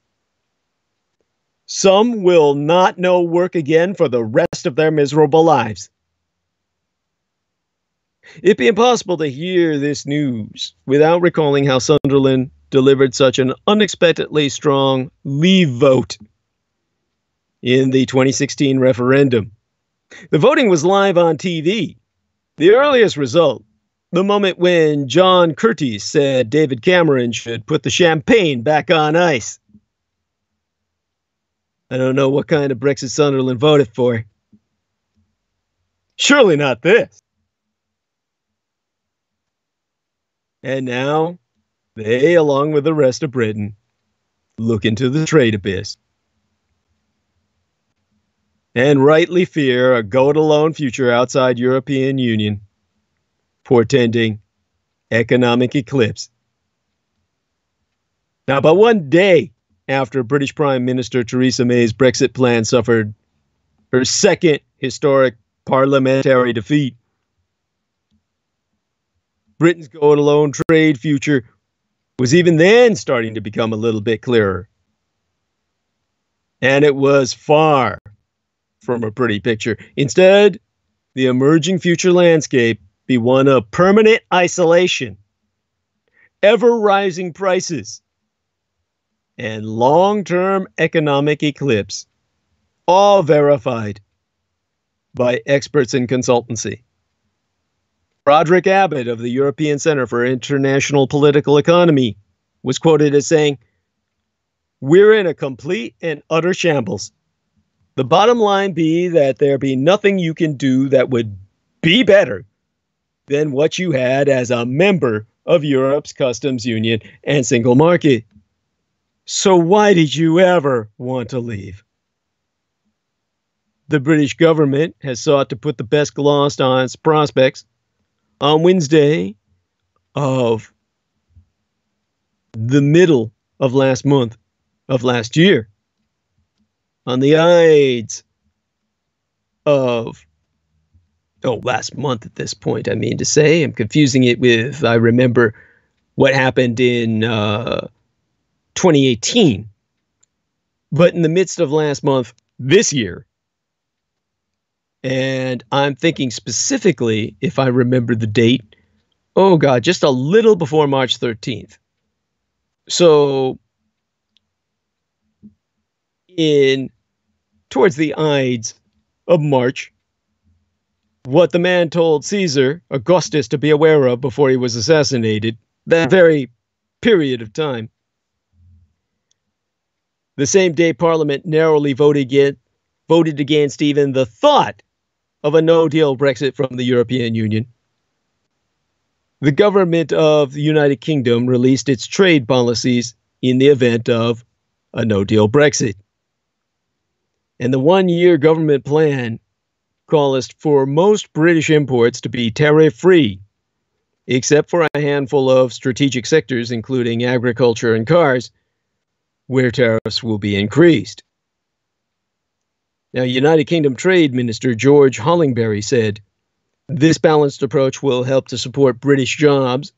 Some will not know work again for the rest of their miserable lives. It'd be impossible to hear this news without recalling how Sunderland delivered such an unexpectedly strong leave vote in the 2016 referendum. The voting was live on TV. The earliest result, the moment when John Curtis said David Cameron should put the champagne back on ice. I don't know what kind of Brexit Sunderland voted for. Surely not this. And now, they, along with the rest of Britain, look into the trade abyss. And rightly fear a go-it-alone future outside European Union, portending economic eclipse. Now, but one day after British Prime Minister Theresa May's Brexit plan suffered her second historic parliamentary defeat, Britain's go-it-alone trade future was even then starting to become a little bit clearer. And it was far from a pretty picture. Instead, the emerging future landscape be one of permanent isolation, ever-rising prices, and long-term economic eclipse, all verified by experts in consultancy. Roderick Abbott of the European Centre for International Political Economy was quoted as saying, "We're in a complete and utter shambles. The bottom line be that there be nothing you can do that would be better than what you had as a member of Europe's customs union and single market. So why did you ever want to leave?" The British government has sought to put the best gloss on its prospects. On Wednesday of the middle of last month of last year, on the Ides of, last month at this point, I mean to say. I'm confusing it with, I remember what happened in 2018. But in the midst of last month, this year, and I'm thinking specifically, if I remember the date, just a little before March 13th. So, towards the Ides of March, what the man told Caesar Augustus to be aware of before he was assassinated, that very period of time. The same day Parliament narrowly voted against even the thought of a no-deal Brexit from the European Union. The government of the United Kingdom released its trade policies in the event of a no-deal Brexit. And the one-year government plan calls for most British imports to be tariff-free, except for a handful of strategic sectors, including agriculture and cars, where tariffs will be increased. Now, United Kingdom Trade Minister George Hollingberry said, This balanced approach will help to support British jobs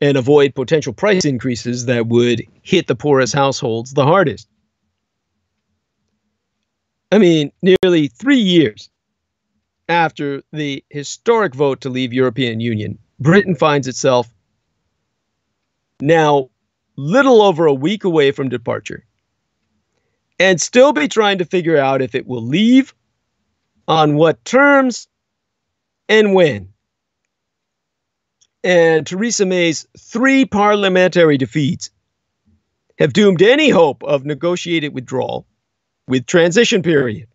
and avoid potential price increases that would hit the poorest households the hardest. I mean, nearly 3 years after the historic vote to leave European Union, Britain finds itself now little over a week away from departure, and still be trying to figure out if it will leave, on what terms, and when. And Theresa May's 3 parliamentary defeats have doomed any hope of negotiated withdrawal with transition period.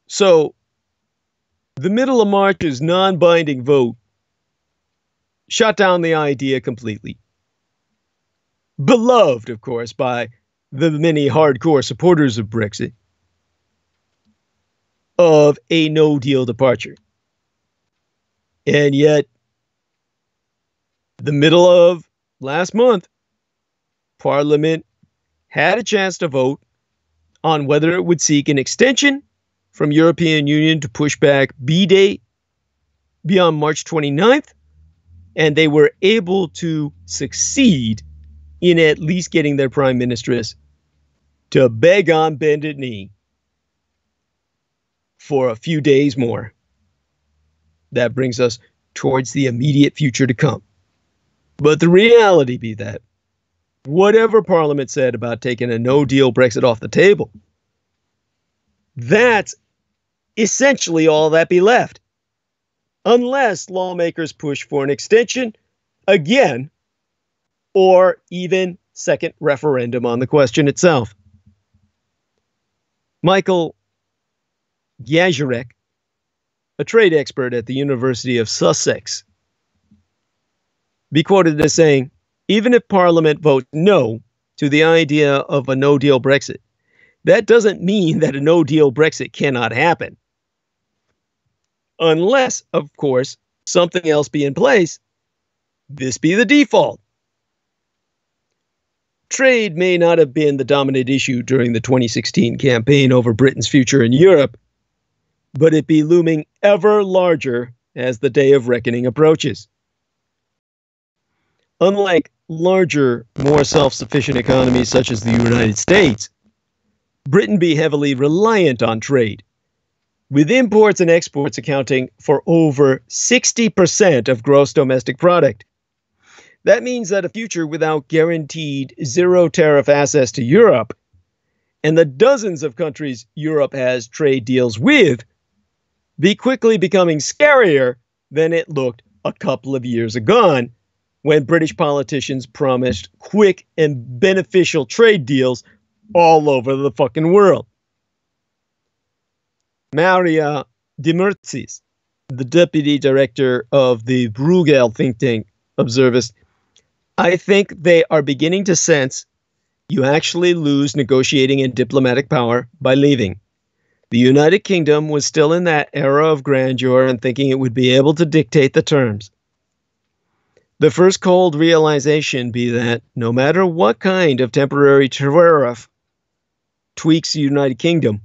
So, the middle of March's non-binding vote shut down the idea completely. Beloved, of course, by the many hardcore supporters of Brexit, of a no-deal departure. And yet, the middle of last month, Parliament had a chance to vote on whether it would seek an extension from European Union to push back B-Day beyond March 29th, and they were able to succeed in at least getting their Prime Ministress to beg on bended knee for a few days more. That brings us towards the immediate future to come. But the reality be that, whatever Parliament said about taking a no-deal Brexit off the table, that's essentially all that be left. Unless lawmakers push for an extension again, or even second referendum on the question itself. Michael ̔HÏ-Dík, a trade expert at the University of Sussex, be quoted as saying, even if Parliament votes no to the idea of a no-deal Brexit, that doesn't mean that a no-deal Brexit cannot happen. Unless, of course, something else be in place, this be the default. Trade may not have been the dominant issue during the 2016 campaign over Britain's future in Europe, but it be looming ever larger as the day of reckoning approaches. Unlike larger, more self-sufficient economies such as the United States, Britain be heavily reliant on trade, with imports and exports accounting for over 60% of gross domestic product. That means that a future without guaranteed zero-tariff access to Europe, and the dozens of countries Europe has trade deals with, be quickly becoming scarier than it looked a couple of years ago, when British politicians promised quick and beneficial trade deals all over the fucking world. Maria Dimertzis, the deputy director of the Bruegel think tank, observes, I think they are beginning to sense you actually lose negotiating and diplomatic power by leaving. The United Kingdom was still in that era of grandeur and thinking it would be able to dictate the terms. The first cold realization be that no matter what kind of temporary tariff tweaks the United Kingdom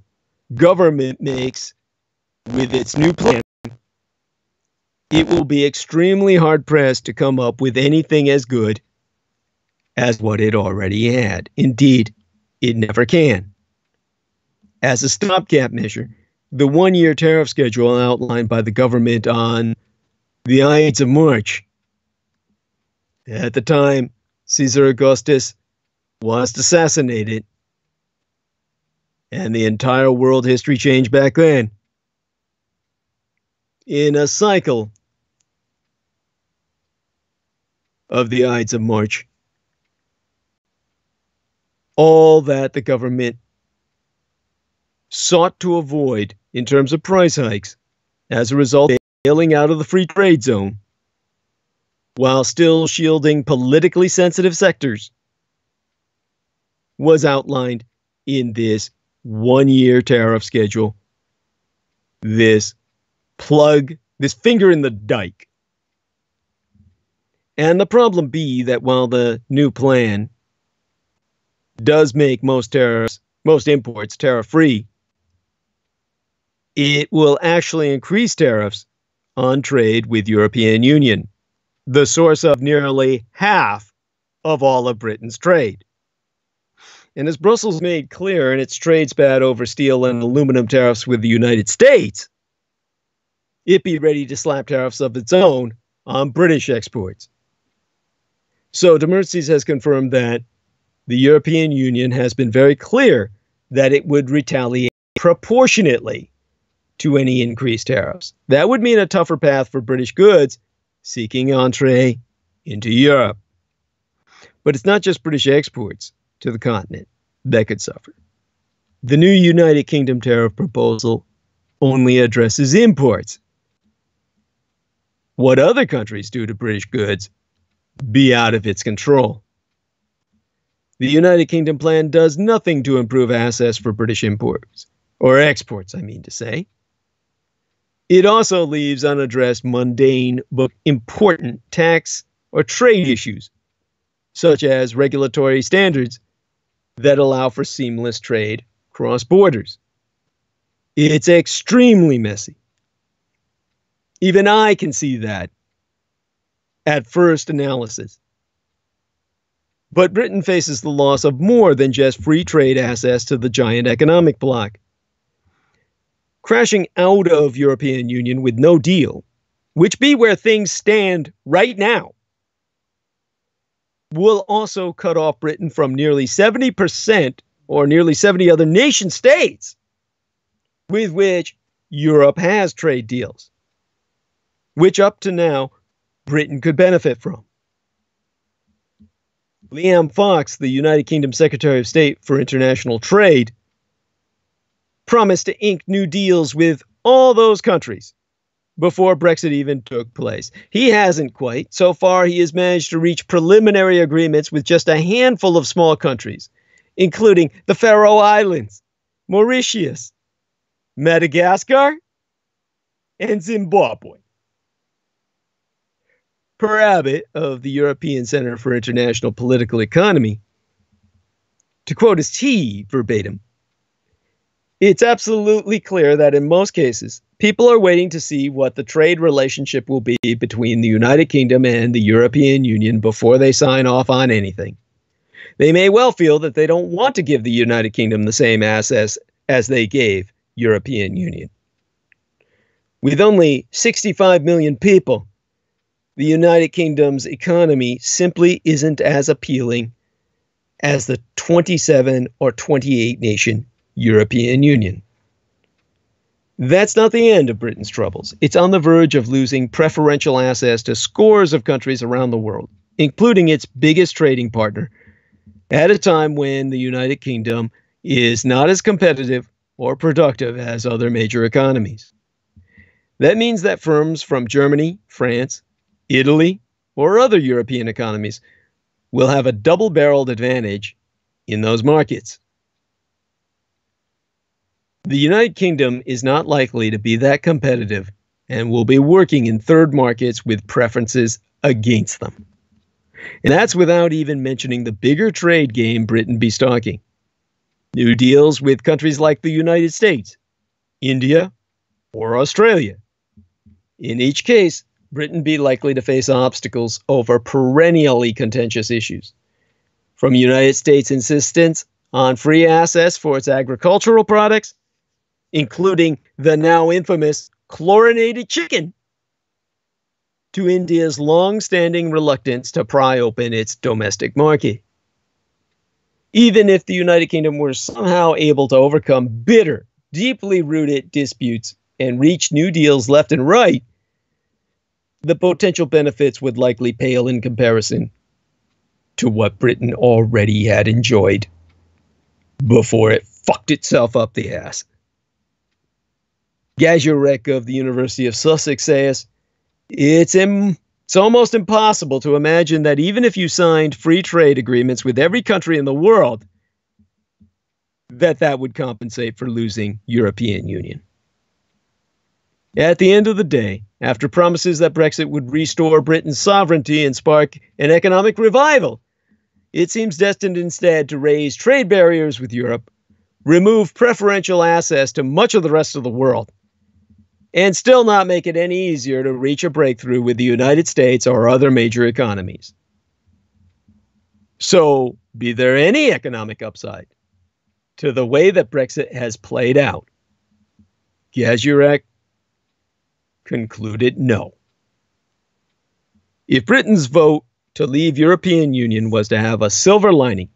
government makes with its new plan, it will be extremely hard-pressed to come up with anything as good as what it already had. Indeed, it never can. As a stopgap measure, the one-year tariff schedule outlined by the government on the Ides of March. At the time, Caesar Augustus was assassinated, and the entire world history changed back then. In a cycle of the Ides of March, all that the government sought to avoid in terms of price hikes as a result of bailing out of the free trade zone, while still shielding politically sensitive sectors, was outlined in this one-year tariff schedule, this finger in the dike. And the problem be that while the new plan does make most imports tariff-free, it will actually increase tariffs on trade with European Union, the source of nearly half of all of Britain's trade. And as Brussels made clear in its trade spat over steel and aluminum tariffs with the United States, it be ready to slap tariffs of its own on British exports. So Demirci's has confirmed that the European Union has been very clear that it would retaliate proportionately to any increased tariffs. That would mean a tougher path for British goods seeking entree into Europe. But it's not just British exports to the continent that could suffer. The new United Kingdom tariff proposal only addresses imports. What other countries do to British goods be out of its control. The United Kingdom plan does nothing to improve access for British imports, or exports, I mean to say. It also leaves unaddressed mundane but important tax or trade issues, such as regulatory standards that allow for seamless trade across borders. It's extremely messy. Even I can see that at first analysis. But Britain faces the loss of more than just free trade access to the giant economic bloc. Crashing out of European Union with no deal, which be where things stand right now, will also cut off Britain from nearly 70% or nearly 70 other nation states with which Europe has trade deals, which up to now Britain could benefit from. Liam Fox, the United Kingdom Secretary of State for International Trade, promised to ink new deals with all those countries before Brexit even took place. He hasn't quite. So far, he has managed to reach preliminary agreements with just a handful of small countries, including the Faroe Islands, Mauritius, Madagascar, and Zimbabwe. Per Abbott of the European Center for International Political Economy, to quote his T verbatim, it's absolutely clear that in most cases, people are waiting to see what the trade relationship will be between the United Kingdom and the European Union before they sign off on anything. They may well feel that they don't want to give the United Kingdom the same access as they gave European Union. With only 65 million people, the United Kingdom's economy simply isn't as appealing as the 27 or 28 nation European Union. That's not the end of Britain's troubles. It's on the verge of losing preferential access to scores of countries around the world, including its biggest trading partner, at a time when the United Kingdom is not as competitive or productive as other major economies. That means that firms from Germany, France, Italy, or other European economies will have a double-barreled advantage in those markets. The United Kingdom is not likely to be that competitive and will be working in third markets with preferences against them. And that's without even mentioning the bigger trade game Britain be stalking. New deals with countries like the United States, India, or Australia. In each case, Britain be likely to face obstacles over perennially contentious issues, from United States' insistence on free access for its agricultural products, including the now infamous chlorinated chicken, to India's long-standing reluctance to pry open its domestic market. Even if the United Kingdom were somehow able to overcome bitter, deeply rooted disputes and reach new deals left and right, the potential benefits would likely pale in comparison to what Britain already had enjoyed before it fucked itself up the ass. ̔Hdự-DÍ of the University of Sussex says, it's almost impossible to imagine that even if you signed free trade agreements with every country in the world, that would compensate for losing European Union. At the end of the day, after promises that Brexit would restore Britain's sovereignty and spark an economic revival, it seems destined instead to raise trade barriers with Europe, remove preferential access to much of the rest of the world, and still not make it any easier to reach a breakthrough with the United States or other major economies. So, be there any economic upside to the way that Brexit has played out? ̔HŁ concluded no. If Britain's vote to leave European Union was to have a silver lining,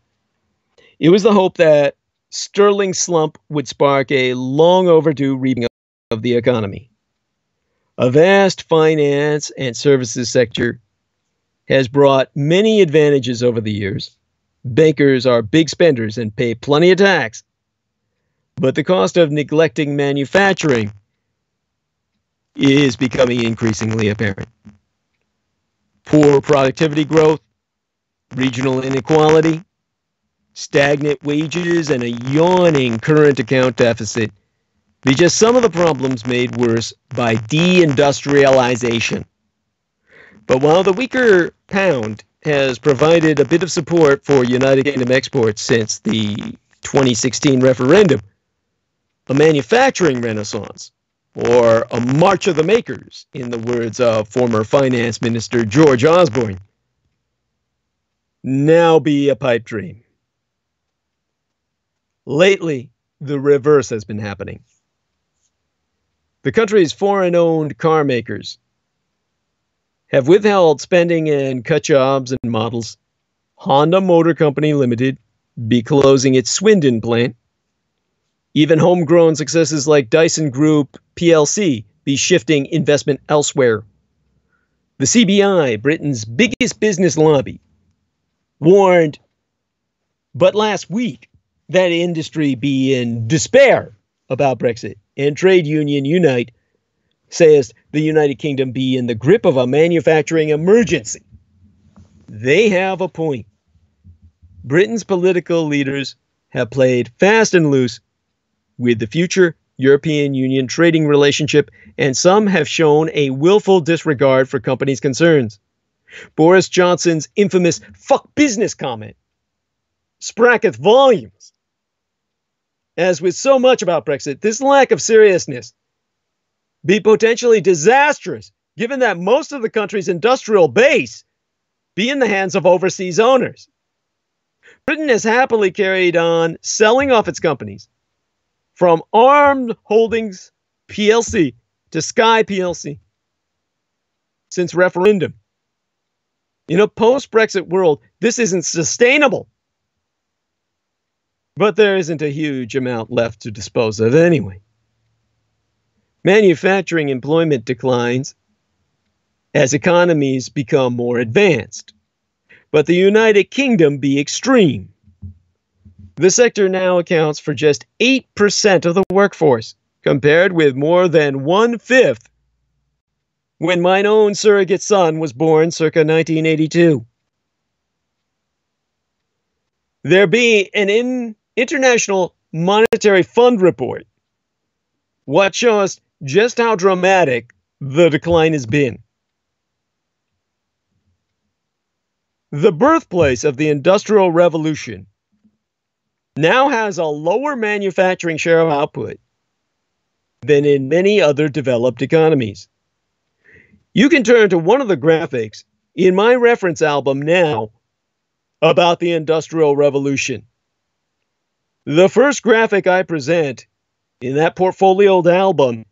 it was the hope that sterling slump would spark a long overdue rebuilding of the economy. A vast finance and services sector has brought many advantages over the years. Bankers are big spenders and pay plenty of tax. But the cost of neglecting manufacturing is becoming increasingly apparent. Poor productivity growth, regional inequality, stagnant wages, and a yawning current account deficit be just some of the problems made worse by deindustrialization. But while the weaker pound has provided a bit of support for United Kingdom exports since the 2016 referendum, a manufacturing renaissance, or a march of the makers, in the words of former Finance Minister George Osborne, now be a pipe dream. Lately, the reverse has been happening. The country's foreign-owned car makers have withheld spending and cut jobs and models. Honda Motor Company Limited be closing its Swindon plant. Even homegrown successes like Dyson Group plc be shifting investment elsewhere. The CBI, Britain's biggest business lobby, warned but last week that industry be in despair about Brexit, and trade union Unite says the United Kingdom be in the grip of a manufacturing emergency. They have a point. Britain's political leaders have played fast and loose with the future European Union trading relationship, and some have shown a willful disregard for companies' concerns. Boris Johnson's infamous "fuck business" comment spracketh volumes. As with so much about Brexit, this lack of seriousness be potentially disastrous, given that most of the country's industrial base be in the hands of overseas owners. Britain has happily carried on selling off its companies, from Armed Holdings plc to Sky plc, since referendum. In a post-Brexit world, this isn't sustainable. But there isn't a huge amount left to dispose of anyway. Manufacturing employment declines as economies become more advanced, but the United Kingdom be extreme. The sector now accounts for just 8% of the workforce, compared with more than 1/5 when mine own surrogate son was born circa 1982. There be an International Monetary Fund report what shows just how dramatic the decline has been. The birthplace of the Industrial Revolution now has a lower manufacturing share of output than in many other developed economies. You can turn to one of the graphics in my reference album now about the Industrial Revolution. The first graphic I present in that portfolioed album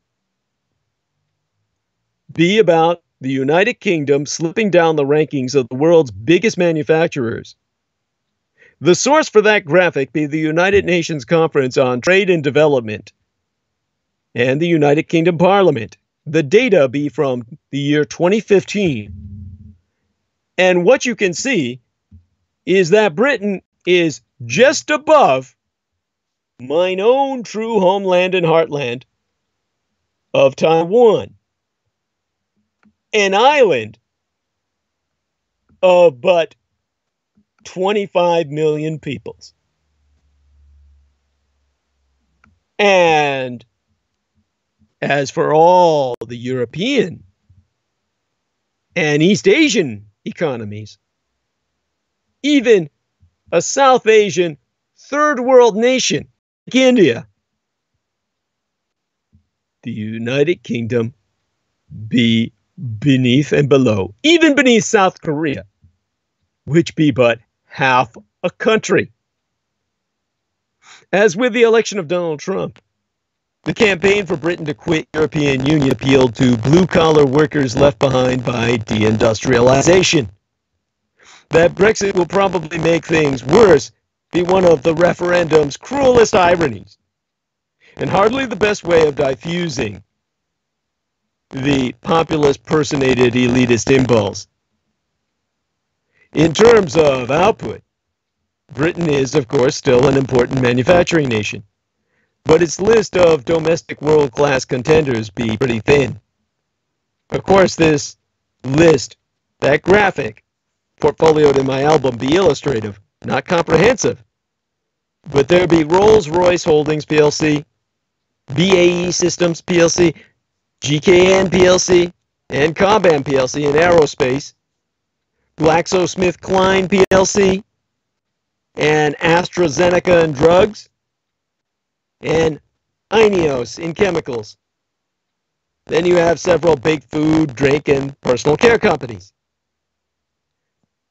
be about the United Kingdom slipping down the rankings of the world's biggest manufacturers. The source for that graphic be the United Nations Conference on Trade and Development and the United Kingdom Parliament. The data be from the year 2015. And what you can see is that Britain is just above mine own true homeland and heartland of Taiwan, an island of but 25 million peoples. And as for all the European and East Asian economies, even a South Asian third world nation like India the United Kingdom be beneath and below, even beneath South Korea, which be but half a country. As with the election of Donald Trump, the campaign for Britain to quit European Union appealed to blue-collar workers left behind by deindustrialization. That Brexit will probably make things worse be one of the referendum's cruelest ironies, and hardly the best way of diffusing the populist-personated elitist impulse. In terms of output, Britain is, of course, still an important manufacturing nation, but its list of domestic world-class contenders be pretty thin. Of course, this list, that graphic, portfolioed in my album, be illustrative, not comprehensive, but there be Rolls-Royce Holdings plc, BAE Systems plc, GKN plc, and Cobham plc in aerospace, GlaxoSmithKline plc, and AstraZeneca in drugs, and INEOS in chemicals. Then you have several big food, drink, and personal care companies.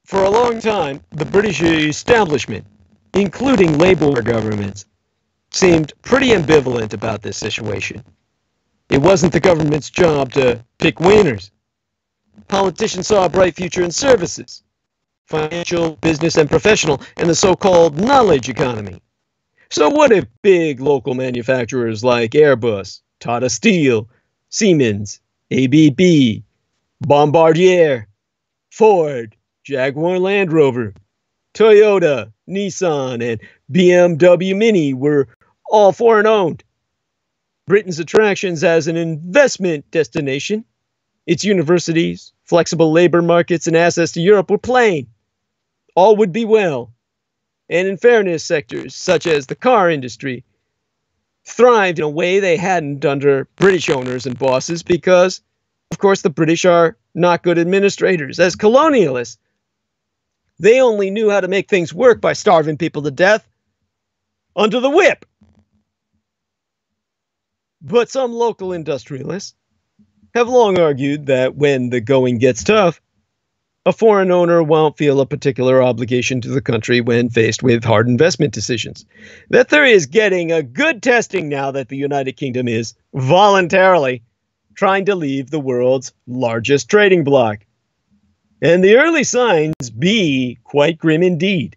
For a long time, the British establishment, including Labour governments, seemed pretty ambivalent about this situation. It wasn't the government's job to pick winners. Politicians saw a bright future in services, financial, business, and professional, and the so-called knowledge economy. So what if big local manufacturers like Airbus, Tata Steel, Siemens, ABB, Bombardier, Ford, Jaguar Land Rover, Toyota, Nissan, and BMW Mini were all foreign-owned? Britain's attractions as an investment destination, its universities, flexible labor markets, and access to Europe were plain. All would be well. And in fairness, sectors such as the car industry thrived in a way they hadn't under British owners and bosses because, of course, the British are not good administrators. As colonialists, they only knew how to make things work by starving people to death under the whip. But some local industrialists have long argued that when the going gets tough, a foreign owner won't feel a particular obligation to the country when faced with hard investment decisions. That theory is getting a good testing now that the United Kingdom is voluntarily trying to leave the world's largest trading bloc. And the early signs be quite grim indeed.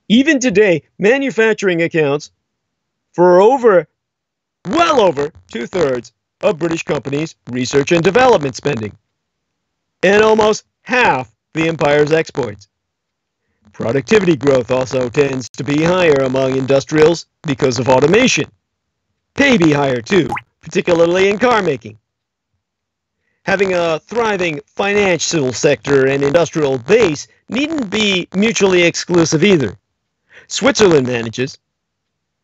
Even today, manufacturing accounts for well over 2/3 of British companies' research and development spending, and almost half the empire's exports. Productivity growth also tends to be higher among industrials because of automation. Pay be higher too, particularly in car making. Having a thriving financial sector and industrial base needn't be mutually exclusive either. Switzerland manages,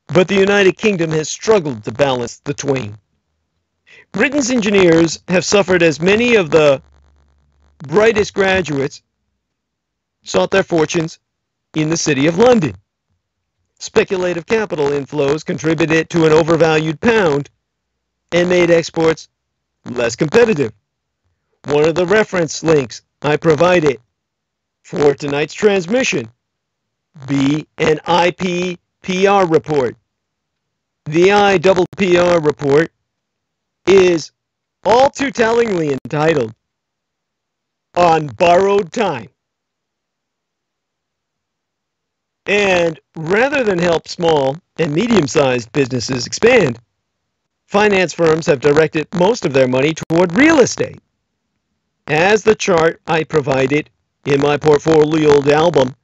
but the United Kingdom has struggled to balance the twain. Britain's engineers have suffered as many of the brightest graduates sought their fortunes in the city of London. Speculative capital inflows contributed to an overvalued pound and made exports less competitive. One of the reference links I provided for tonight's transmission be an IPPR report. The IPPR report is all too tellingly entitled On Borrowed Time. And rather than help small and medium-sized businesses expand, finance firms have directed most of their money toward real estate. As the chart I provided in my portfolioed album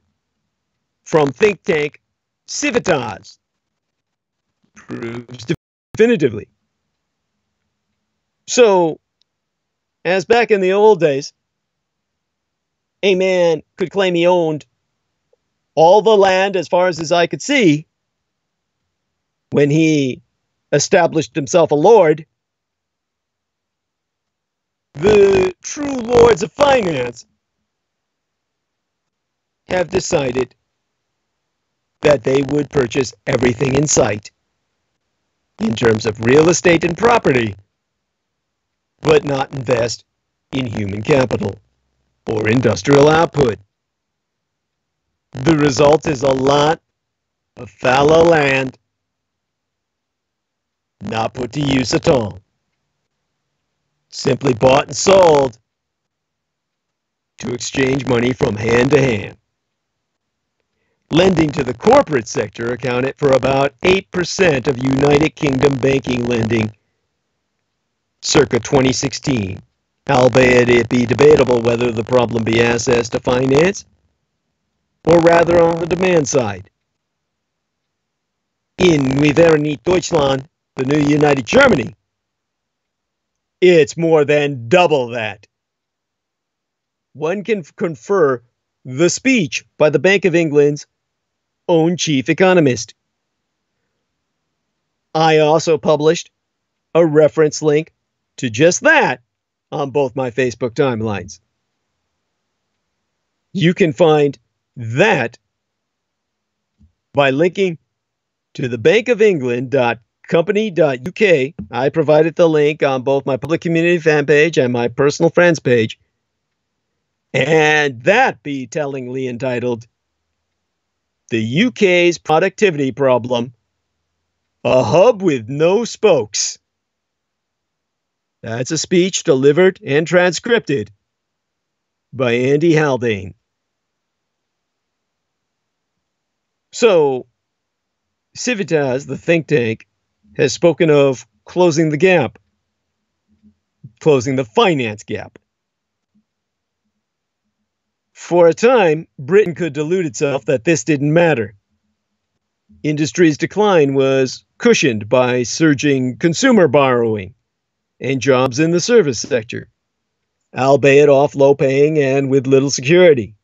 from think tank Civitas proves definitively. So, as back in the old days, a man could claim he owned all the land as far as his eye could see when he established himself a lord, the true lords of finance have decided that they would purchase everything in sight. in terms of real estate and property, but not invest in human capital or industrial output. The result is a lot of fallow land not put to use at all, simply bought and sold to exchange money from hand to hand. Lending to the corporate sector accounted for about 8% of United Kingdom banking lending circa 2016, albeit it be debatable whether the problem be access to finance or rather on the demand side. In Wir wären nicht Deutschland, the new United Germany, it's more than double that. One can confer the speech by the Bank of England's own chief economist. I also published a reference link to just that on both my Facebook timelines. You can find that by linking to the bankofengland.company.uk. I provided the link on both my public community fan page and my personal friends page. And that be tellingly entitled, "The UK's Productivity Problem, a Hub with No Spokes." That's a speech delivered and transcribed by Andy Haldane. So, Civitas, the think tank, has spoken of closing the gap, closing the finance gap. For a time, Britain could delude itself that this didn't matter. Industry's decline was cushioned by surging consumer borrowing and jobs in the service sector, albeit off low-paying and with little security.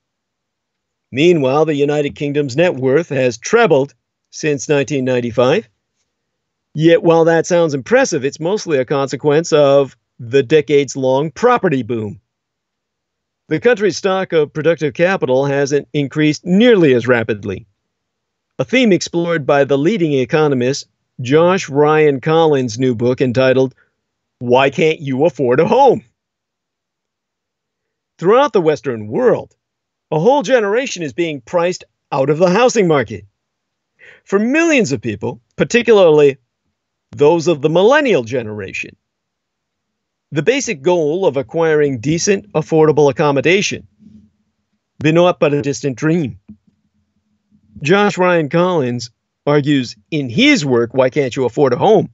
Meanwhile, the United Kingdom's net worth has trebled since 1995. Yet while that sounds impressive, it's mostly a consequence of the decades-long property boom. The country's stock of productive capital hasn't increased nearly as rapidly, a theme explored by the leading economist Josh Ryan Collins' new book entitled, "Why Can't You Afford a Home?" Throughout the Western world, a whole generation is being priced out of the housing market. For millions of people, particularly those of the millennial generation, the basic goal of acquiring decent, affordable accommodation been naught but a distant dream. Josh Ryan Collins argues in his work, Why Can't You Afford a Home?,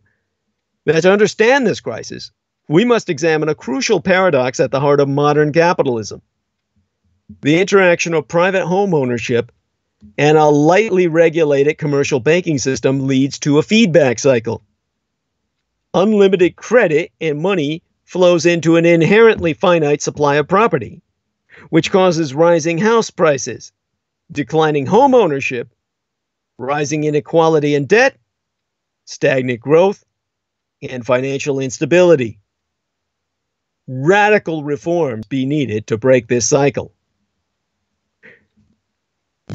that to understand this crisis, we must examine a crucial paradox at the heart of modern capitalism: the interaction of private home ownership and a lightly regulated commercial banking system leads to a feedback cycle. Unlimited credit and money flows into an inherently finite supply of property, which causes rising house prices, declining home ownership, rising inequality and debt, stagnant growth, and financial instability. Radical reforms be needed to break this cycle.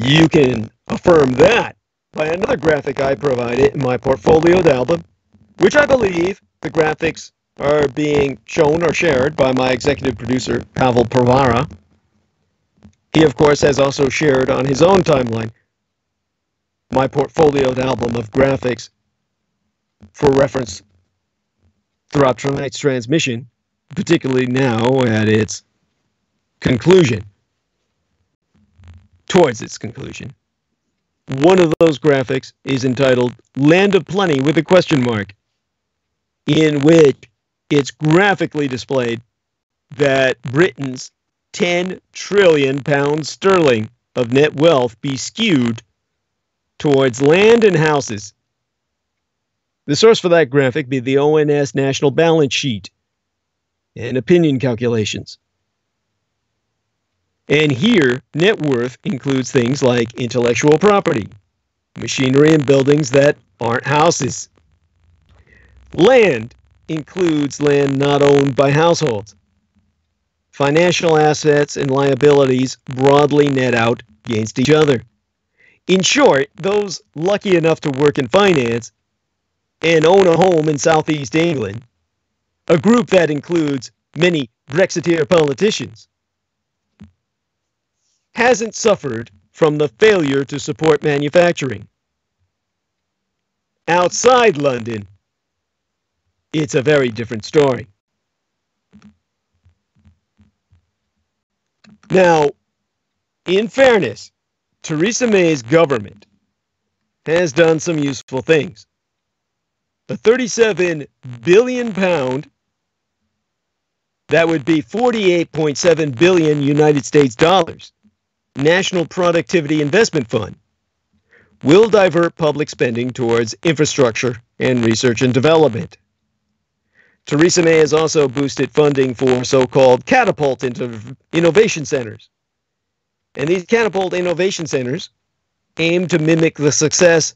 You can affirm that by another graphic I provided in my portfolioed album, which I believe the graphics are being shown or shared by my executive producer, Pavel Pravara. He, of course, has also shared on his own timeline my portfolioed album of graphics for reference throughout tonight's transmission, particularly now at its conclusion. Towards its conclusion. One of those graphics is entitled Land of Plenty with a question mark, in which it's graphically displayed that Britain's 10 trillion pounds sterling of net wealth be skewed towards land and houses. The source for that graphic be the ONS National Balance Sheet and opinion calculations. And here, net worth includes things like intellectual property, machinery and buildings that aren't houses. Land includes land not owned by households. Financial assets and liabilities broadly net out against each other. In short, those lucky enough to work in finance and own a home in southeast England, a group that includes many Brexiteer politicians, hasn't suffered from the failure to support manufacturing. Outside London, it's a very different story. Now, in fairness, Theresa May's government has done some useful things. A £37 billion, that would be 48.7 billion United States dollars, National Productivity Investment Fund, will divert public spending towards infrastructure and research and development. Theresa May has also boosted funding for so-called catapult innovation centers. And these catapult innovation centers aim to mimic the success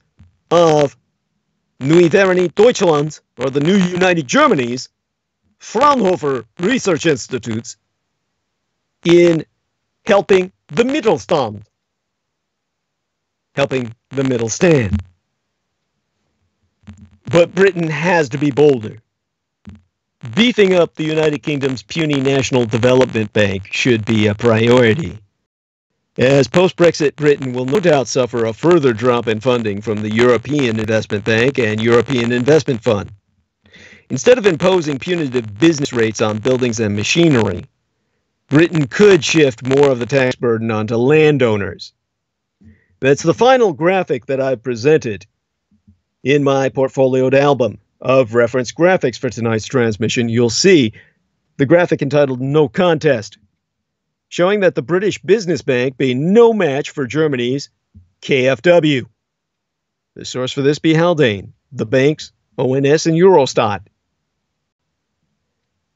of Neue Vereinigte Deutschland, or the New United Germany's, Fraunhofer Research Institutes, in helping the Mittelstand, helping the middle stand. But Britain has to be bolder. Beefing up the United Kingdom's puny National Development Bank should be a priority, as post-Brexit Britain will no doubt suffer a further drop in funding from the European Investment Bank and European Investment Fund. Instead of imposing punitive business rates on buildings and machinery, Britain could shift more of the tax burden onto landowners. That's the final graphic that I've presented in my portfolioed album of reference graphics for tonight's transmission. You'll see the graphic entitled No Contest, showing that the British Business Bank be no match for Germany's KfW. The source for this be Haldane, the banks, ONS, and Eurostat.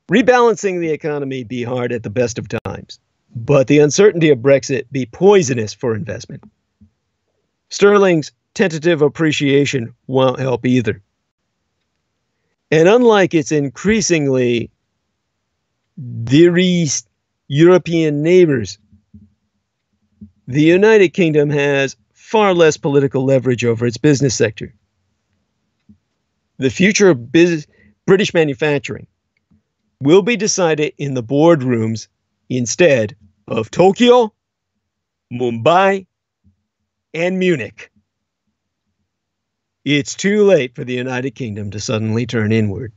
Rebalancing the economy be hard at the best of times, but the uncertainty of Brexit be poisonous for investment. Sterling's tentative appreciation won't help either. And unlike its increasingly dearest European neighbors, the United Kingdom has far less political leverage over its business sector. The future of British manufacturing will be decided in the boardrooms instead of Tokyo, Mumbai, and Munich. It's too late for the United Kingdom to suddenly turn inward.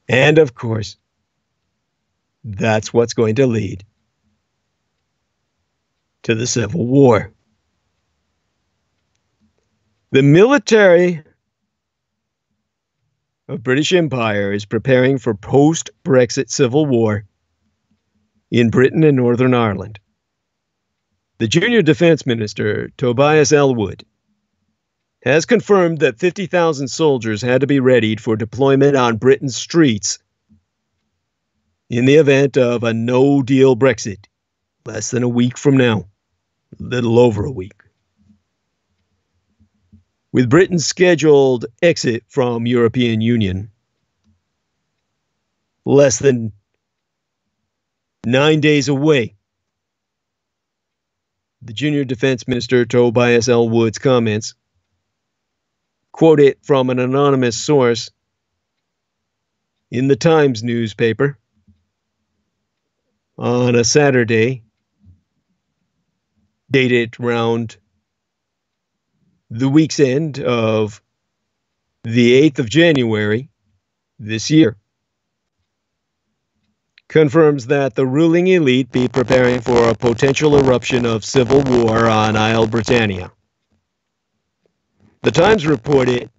And of course, that's what's going to lead to the Civil War. The military of British Empire is preparing for post-Brexit civil war in Britain and Northern Ireland. The junior defense minister, Tobias Ellwood, has confirmed that 50,000 soldiers had to be readied for deployment on Britain's streets in the event of a no-deal Brexit less than a week from now, a little over a week. With Britain's scheduled exit from European Union less than 9 days away, the junior defense minister Tobias Ellwood's comments, quoted from an anonymous source in the Times newspaper on a Saturday, dated around the week's end of the 8th of January this year, confirms that the ruling elite be preparing for a potential eruption of civil war on Isle Britannia. The Times reported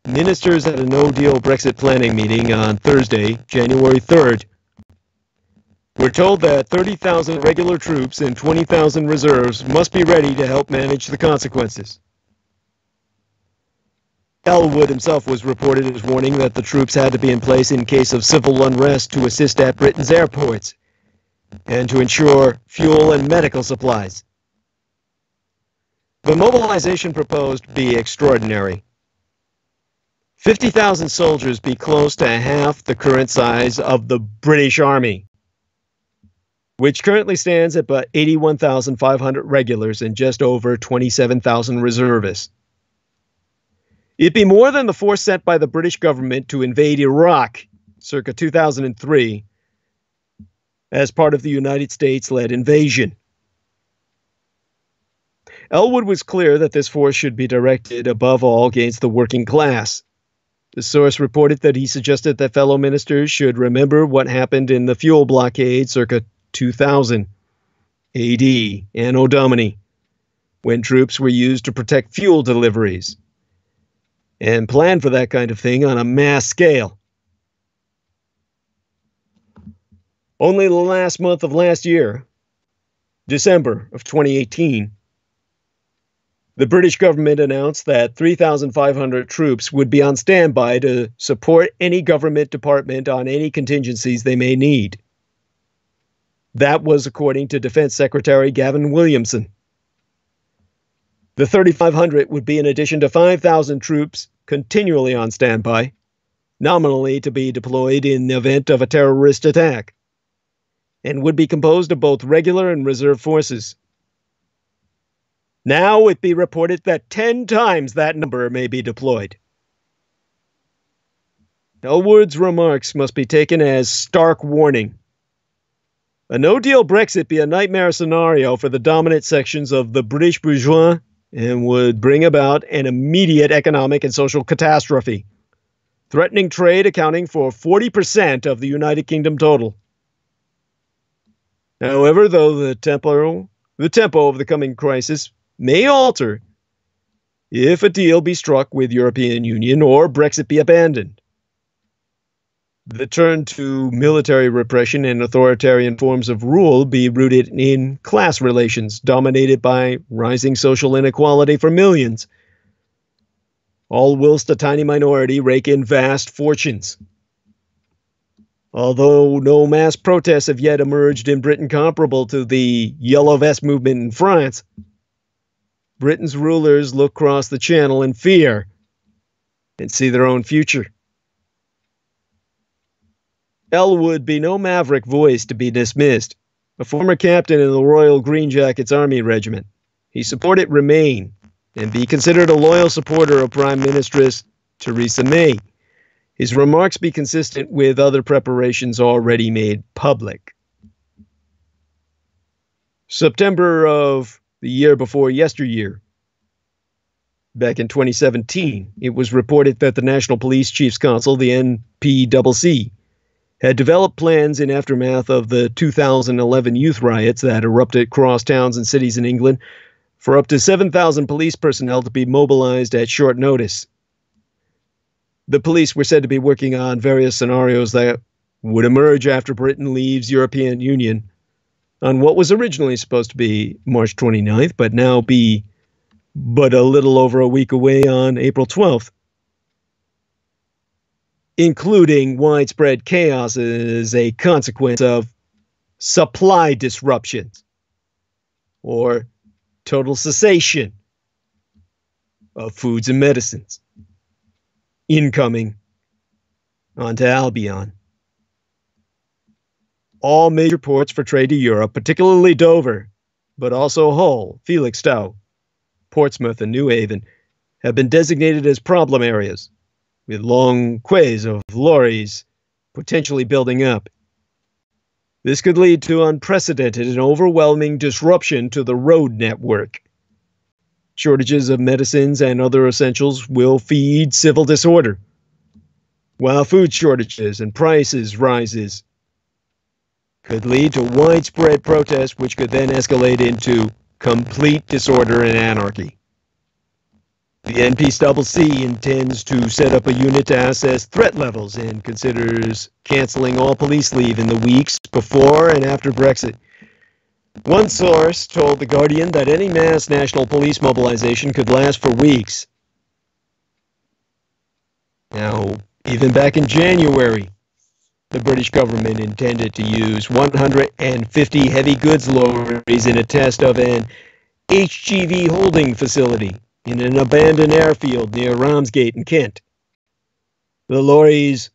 ministers at a no-deal Brexit planning meeting on Thursday, January 3rd, were told that 30,000 regular troops and 20,000 reserves must be ready to help manage the consequences. Ellwood himself was reported as warning that the troops had to be in place in case of civil unrest to assist at Britain's airports and to ensure fuel and medical supplies. The mobilization proposed be extraordinary. 50,000 soldiers be close to half the current size of the British Army, which currently stands at about 81,500 regulars and just over 27,000 reservists. It'd be more than the force sent by the British government to invade Iraq circa 2003 as part of the United States-led invasion. Elwood was clear that this force should be directed above all against the working class. The source reported that he suggested that fellow ministers should remember what happened in the fuel blockade circa 2000 AD, Anno Domini, when troops were used to protect fuel deliveries, and plan for that kind of thing on a mass scale. Only the last month of last year, December of 2018, the British government announced that 3,500 troops would be on standby to support any government department on any contingencies they may need. That was according to Defense Secretary Gavin Williamson. The 3,500 would be in addition to 5,000 troops continually on standby, nominally to be deployed in the event of a terrorist attack, and would be composed of both regular and reserve forces. Now it be reported that 10 times that number may be deployed. Elwood's remarks must be taken as stark warning. A no-deal Brexit be a nightmare scenario for the dominant sections of the British bourgeois and would bring about an immediate economic and social catastrophe, threatening trade accounting for 40% of the United Kingdom total. However, though the tempo of the coming crisis may alter if a deal be struck with European Union or Brexit be abandoned. The turn to military repression and authoritarian forms of rule be rooted in class relations dominated by rising social inequality for millions, all whilst a tiny minority rake in vast fortunes. Although no mass protests have yet emerged in Britain comparable to the Yellow Vest movement in France, Britain's rulers look across the channel in fear and see their own future. Elwood be no maverick voice to be dismissed. A former captain in the Royal Green Jackets Army Regiment, he supported Remain and be considered a loyal supporter of Prime Ministress Theresa May. His remarks be consistent with other preparations already made public. September of the year before yesteryear, back in 2017, it was reported that the National Police Chiefs Council, the NPCC, had developed plans in aftermath of the 2011 youth riots that erupted across towns and cities in England for up to 7,000 police personnel to be mobilized at short notice. The police were said to be working on various scenarios that would emerge after Britain leaves European Union on what was originally supposed to be March 29th, but now be but a little over a week away on April 12th. Including widespread chaos as a consequence of supply disruptions or total cessation of foods and medicines incoming onto Albion. All major ports for trade to Europe, particularly Dover, but also Hull, Felixstowe, Portsmouth, and New Haven, have been designated as problem areas, with long quays of lorries potentially building up. This could lead to unprecedented and overwhelming disruption to the road network. Shortages of medicines and other essentials will feed civil disorder, while food shortages and prices rises could lead to widespread protests, which could then escalate into complete disorder and anarchy. The NPCC intends to set up a unit to assess threat levels and considers canceling all police leave in the weeks before and after Brexit. One source told The Guardian that any mass national police mobilization could last for weeks. Now, even back in January, the British government intended to use 150 heavy goods lorries in a test of an HGV holding facility in an abandoned airfield near Ramsgate in Kent. The lorries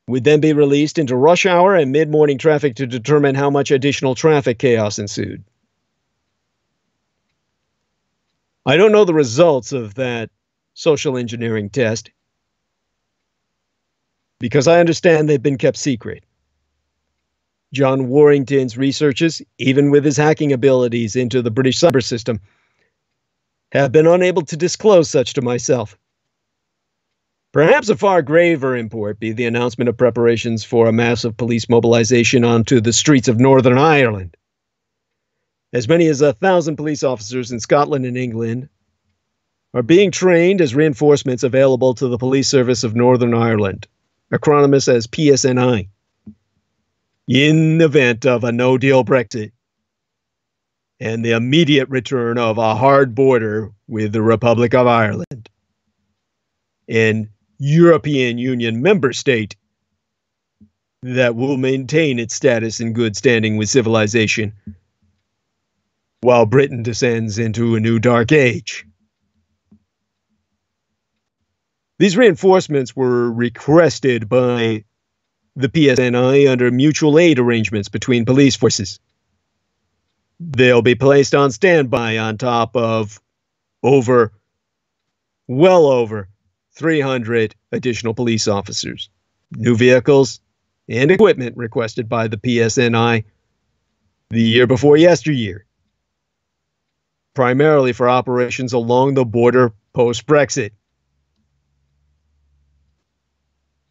would then be released into rush hour and mid-morning traffic to determine how much additional traffic chaos ensued. I don't know the results of that social engineering test, because I understand they've been kept secret. John Warrington's researches, even with his hacking abilities into the British cyber system, have been unable to disclose such to myself. Perhaps of far graver import be the announcement of preparations for a massive police mobilization onto the streets of Northern Ireland. As many as 1,000 police officers in Scotland and England are being trained as reinforcements available to the Police Service of Northern Ireland, acronymous as PSNI, in the event of a no-deal Brexit and the immediate return of a hard border with the Republic of Ireland, an European Union member state that will maintain its status in good standing with civilization while Britain descends into a new dark age. These reinforcements were requested by the PSNI under mutual aid arrangements between police forces. They'll be placed on standby on top of well over 300 additional police officers, new vehicles, and equipment requested by the PSNI the year before yesteryear, primarily for operations along the border post-Brexit.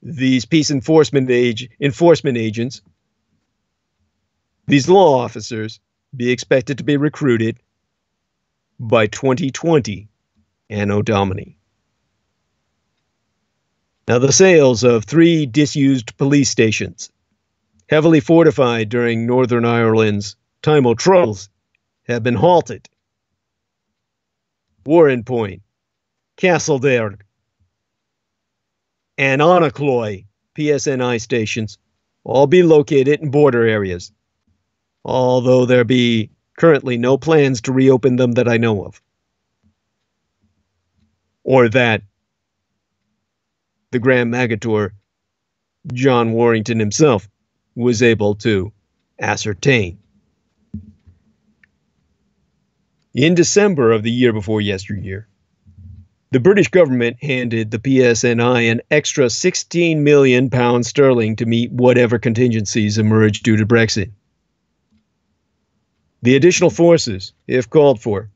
These peace enforcement agents, these law officers, be expected to be recruited by 2020 Anno Domini. Now, the sales of 3 disused police stations, heavily fortified during Northern Ireland's time of troubles, have been halted. Warrenpoint, Castleberg, and Annacloy PSNI stations all be located in border areas, although there be currently no plans to reopen them that I know of, or that the Grand Magator, John Warrington himself, was able to ascertain. In December of the year before yesteryear, the British government handed the PSNI an extra £16 million to meet whatever contingencies emerged due to Brexit. The additional forces, if called for,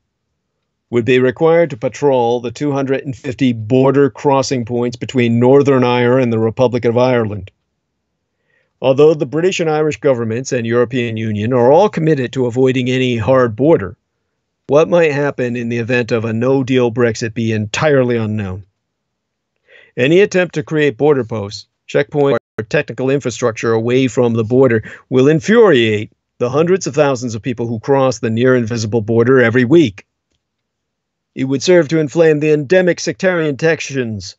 would be required to patrol the 250 border crossing points between Northern Ireland and the Republic of Ireland. Although the British and Irish governments and European Union are all committed to avoiding any hard border, what might happen in the event of a no-deal Brexit be entirely unknown. Any attempt to create border posts, checkpoints, or technical infrastructure away from the border will infuriate the hundreds of thousands of people who cross the near-invisible border every week. It would serve to inflame the endemic sectarian tensions,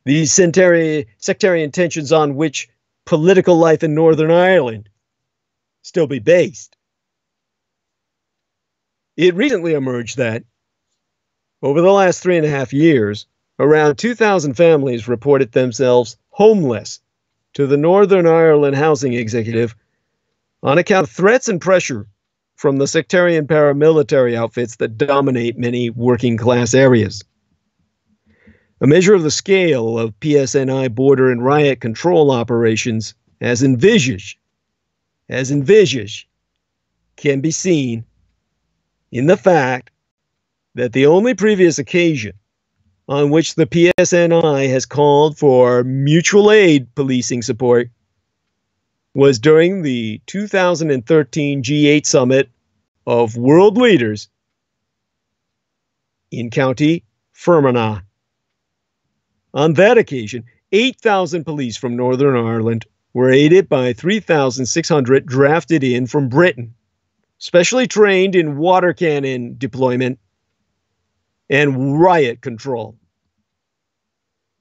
these sectarian tensions on which political life in Northern Ireland still be based. It recently emerged that, over the last 3.5 years, around 2,000 families reported themselves homeless to the Northern Ireland Housing Executive on account of threats and pressure from the sectarian paramilitary outfits that dominate many working-class areas. A measure of the scale of PSNI border and riot control operations as envisaged can be seen in the fact that the only previous occasion on which the PSNI has called for mutual aid policing support was during the 2013 G8 summit of world leaders in County Fermanagh. On that occasion, 8,000 police from Northern Ireland were aided by 3,600 drafted in from Britain, specially trained in water cannon deployment and riot control.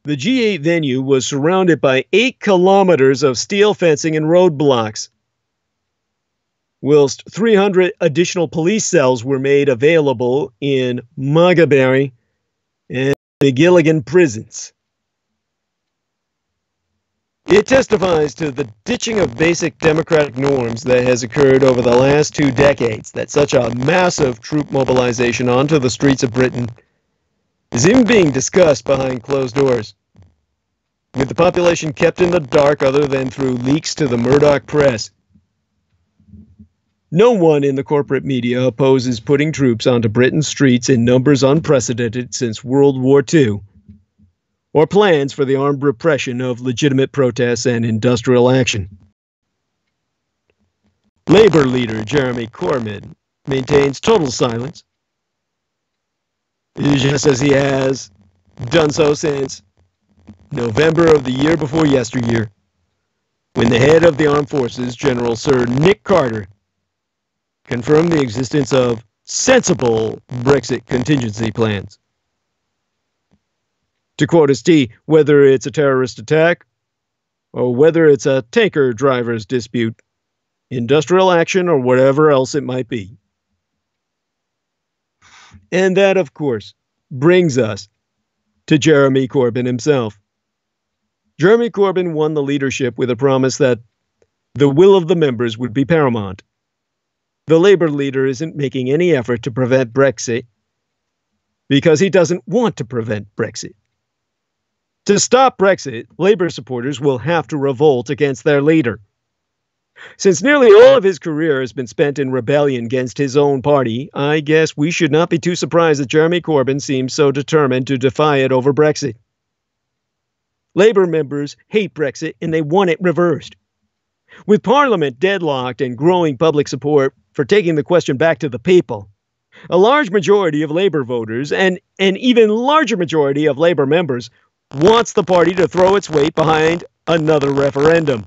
The G8 venue was surrounded by 8 kilometers of steel fencing and roadblocks, whilst 300 additional police cells were made available in Maghaberry and the Gilligan prisons. It testifies to the ditching of basic democratic norms that has occurred over the last 2 decades, that such a massive troop mobilization onto the streets of Britain is even being discussed behind closed doors, with the population kept in the dark other than through leaks to the Murdoch press. No one in the corporate media opposes putting troops onto Britain's streets in numbers unprecedented since World War II, or plans for the armed repression of legitimate protests and industrial action. Labour leader Jeremy Corbyn maintains total silence, just as he has done so since November of the year before yesteryear, when the head of the armed forces, General Sir Nick Carter, confirmed the existence of sensible Brexit contingency plans. To quote his D, whether it's a terrorist attack or whether it's a tanker driver's dispute, industrial action, or whatever else it might be. And that, of course, brings us to Jeremy Corbyn himself. Jeremy Corbyn won the leadership with a promise that the will of the members would be paramount. The Labour leader isn't making any effort to prevent Brexit because he doesn't want to prevent Brexit. To stop Brexit, Labour supporters will have to revolt against their leader. Since nearly all of his career has been spent in rebellion against his own party, I guess we should not be too surprised that Jeremy Corbyn seems so determined to defy it over Brexit. Labour members hate Brexit and they want it reversed. With Parliament deadlocked and growing public support for taking the question back to the people, a large majority of Labour voters and an even larger majority of Labour members wants the party to throw its weight behind another referendum.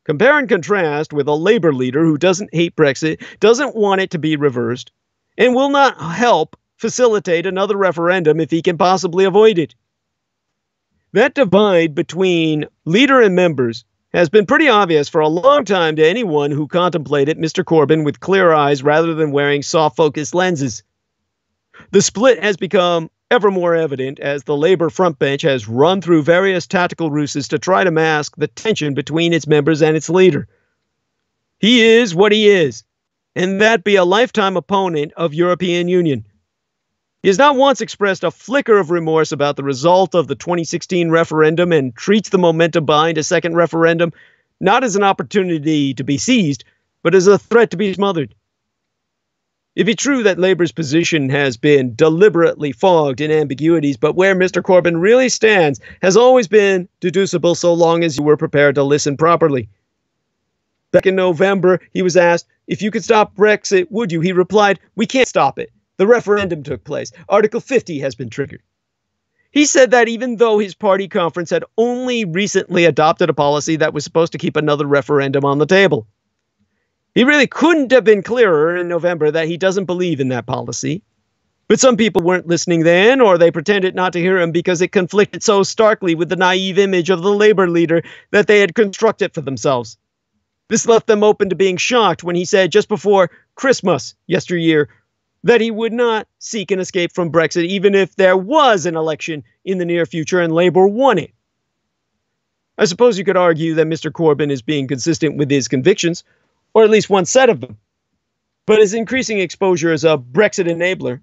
Compare and contrast with a Labour leader who doesn't hate Brexit, doesn't want it to be reversed, and will not help facilitate another referendum if he can possibly avoid it. That divide between leader and members has been pretty obvious for a long time to anyone who contemplated Mr. Corbyn with clear eyes rather than wearing soft-focus lenses. The split has become ever more evident as the Labour frontbench has run through various tactical ruses to try to mask the tension between its members and its leader. He is what he is, and that be a lifetime opponent of European Union. He has not once expressed a flicker of remorse about the result of the 2016 referendum and treats the momentum behind a second referendum not as an opportunity to be seized, but as a threat to be smothered. If it's true that Labour's position has been deliberately fogged in ambiguities, but where Mr. Corbyn really stands has always been deducible so long as you were prepared to listen properly. Back in November, he was asked, if you could stop Brexit, would you? He replied, we can't stop it. The referendum took place. Article 50 has been triggered. He said that even though his party conference had only recently adopted a policy that was supposed to keep another referendum on the table. He really couldn't have been clearer in November that he doesn't believe in that policy. But some people weren't listening then, or they pretended not to hear him because it conflicted so starkly with the naive image of the Labour leader that they had constructed for themselves. This left them open to being shocked when he said just before Christmas yesteryear that he would not seek an escape from Brexit even if there was an election in the near future and Labour won it. I suppose you could argue that Mr. Corbyn is being consistent with his convictions, or at least one set of them. But his increasing exposure as a Brexit enabler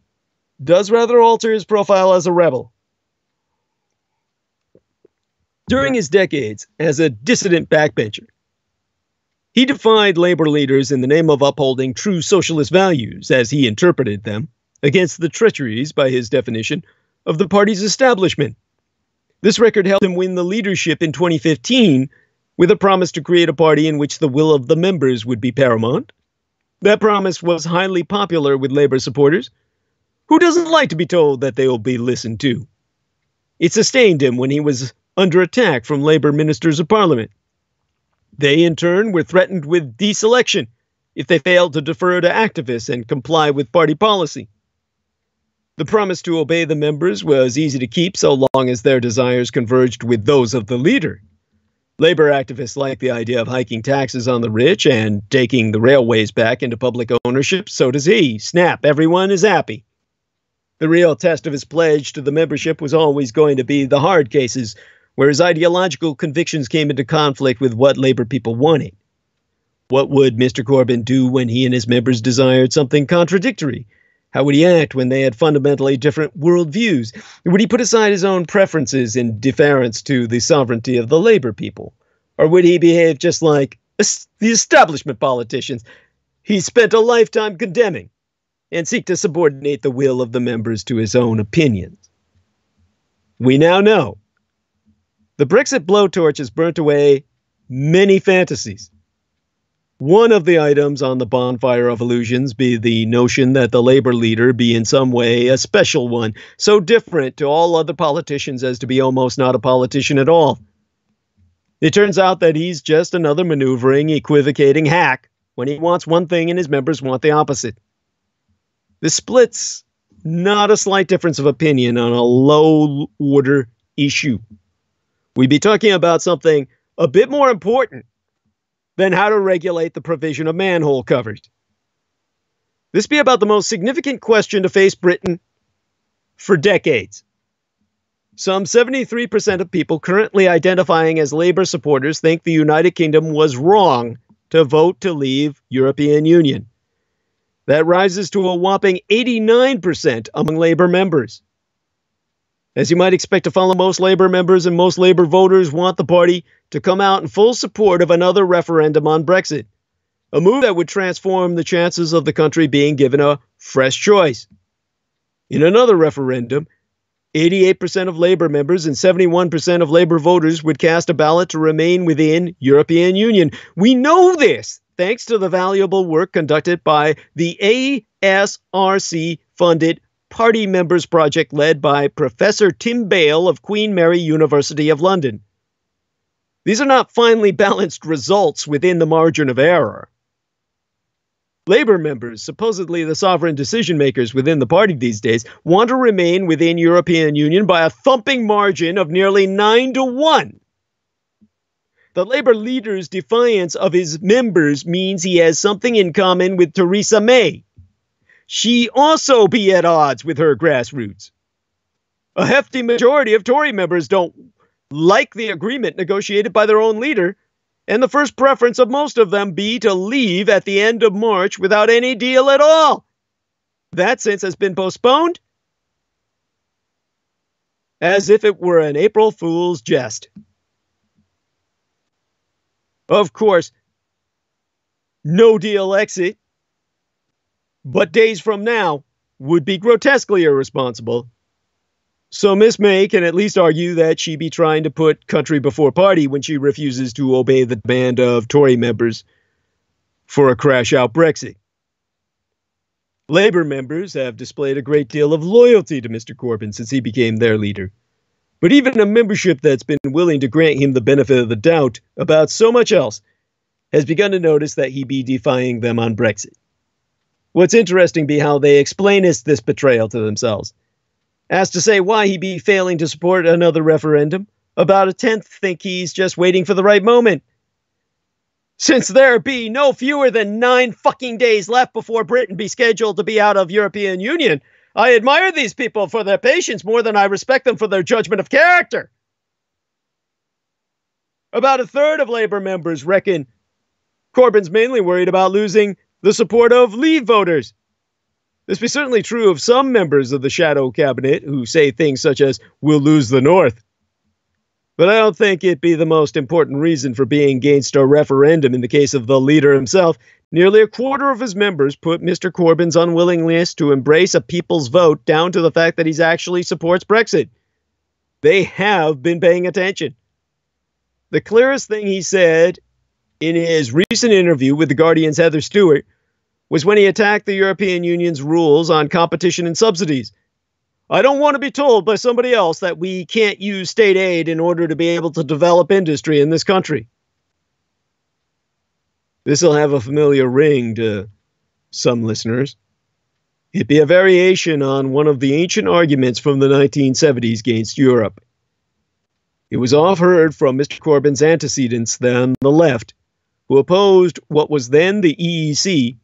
does rather alter his profile as a rebel. During his decades as a dissident backbencher, he defied Labour leaders in the name of upholding true socialist values, as he interpreted them, against the treacheries, by his definition, of the party's establishment. This record helped him win the leadership in 2015 with a promise to create a party in which the will of the members would be paramount. That promise was highly popular with Labour supporters. Who doesn't like to be told that they will be listened to? It sustained him when he was under attack from Labour ministers of Parliament. They, in turn, were threatened with deselection if they failed to defer to activists and comply with party policy. The promise to obey the members was easy to keep so long as their desires converged with those of the leader. Labour activists like the idea of hiking taxes on the rich and taking the railways back into public ownership. So does he. Snap, everyone is happy. The real test of his pledge to the membership was always going to be the hard cases, where his ideological convictions came into conflict with what Labour people wanted. What would Mr. Corbyn do when he and his members desired something contradictory? How would he act when they had fundamentally different worldviews? Would he put aside his own preferences in deference to the sovereignty of the labor people? Or would he behave just like the establishment politicians he spent a lifetime condemning and seek to subordinate the will of the members to his own opinions? We now know. The Brexit blowtorch has burnt away many fantasies. One of the items on the bonfire of illusions be the notion that the labor leader be in some way a special one, so different to all other politicians as to be almost not a politician at all. It turns out that he's just another maneuvering, equivocating hack when he wants one thing and his members want the opposite. This split's not a slight difference of opinion on a low-order issue. We'd be talking about something a bit more important than how to regulate the provision of manhole covers. This be about the most significant question to face Britain for decades. Some 73% of people currently identifying as Labour supporters think the United Kingdom was wrong to vote to leave European Union. That rises to a whopping 89% among Labour members. As you might expect to follow, most Labour members and most Labour voters want the party to come out in full support of another referendum on Brexit, a move that would transform the chances of the country being given a fresh choice. In another referendum, 88% of Labour members and 71% of Labour voters would cast a ballot to remain within European Union. We know this thanks to the valuable work conducted by the ASRC-funded Party Members Project led by Professor Tim Bale of Queen Mary University of London. These are not finely balanced results within the margin of error. Labour members, supposedly the sovereign decision makers within the party these days, want to remain within European Union by a thumping margin of nearly 9-1. The Labour leader's defiance of his members means he has something in common with Theresa May. She also be at odds with her grassroots. A hefty majority of Tory members don't like the agreement negotiated by their own leader, and the first preference of most of them be to leave at the end of March without any deal at all. That since has been postponed as if it were an April Fool's jest. Of course, no deal exit, but days from now would be grotesquely irresponsible. So Miss May can at least argue that she be trying to put country before party when she refuses to obey the demand of Tory members for a crash-out Brexit. Labour members have displayed a great deal of loyalty to Mr. Corbyn since he became their leader. But even a membership that's been willing to grant him the benefit of the doubt about so much else has begun to notice that he be defying them on Brexit. What's interesting be how they explain this betrayal to themselves. Asked to say why he be failing to support another referendum, about a tenth think he's just waiting for the right moment. Since there be no fewer than 9 fucking days left before Britain be scheduled to be out of European Union, I admire these people for their patience more than I respect them for their judgment of character. About a third of Labour members reckon Corbyn's mainly worried about losing the support of Leave voters. This be certainly true of some members of the shadow cabinet who say things such as, "We'll lose the North." But I don't think it be the most important reason for being against a referendum in the case of the leader himself. Nearly a quarter of his members put Mr. Corbyn's unwillingness to embrace a people's vote down to the fact that he actually supports Brexit. They have been paying attention. The clearest thing he said in his recent interview with The Guardian's Heather Stewart was when he attacked the European Union's rules on competition and subsidies. I don't want to be told by somebody else that we can't use state aid in order to be able to develop industry in this country. This will have a familiar ring to some listeners. It be a variation on one of the ancient arguments from the 1970s against Europe. It was often heard from Mr. Corbyn's antecedents then the left, who opposed what was then the EEC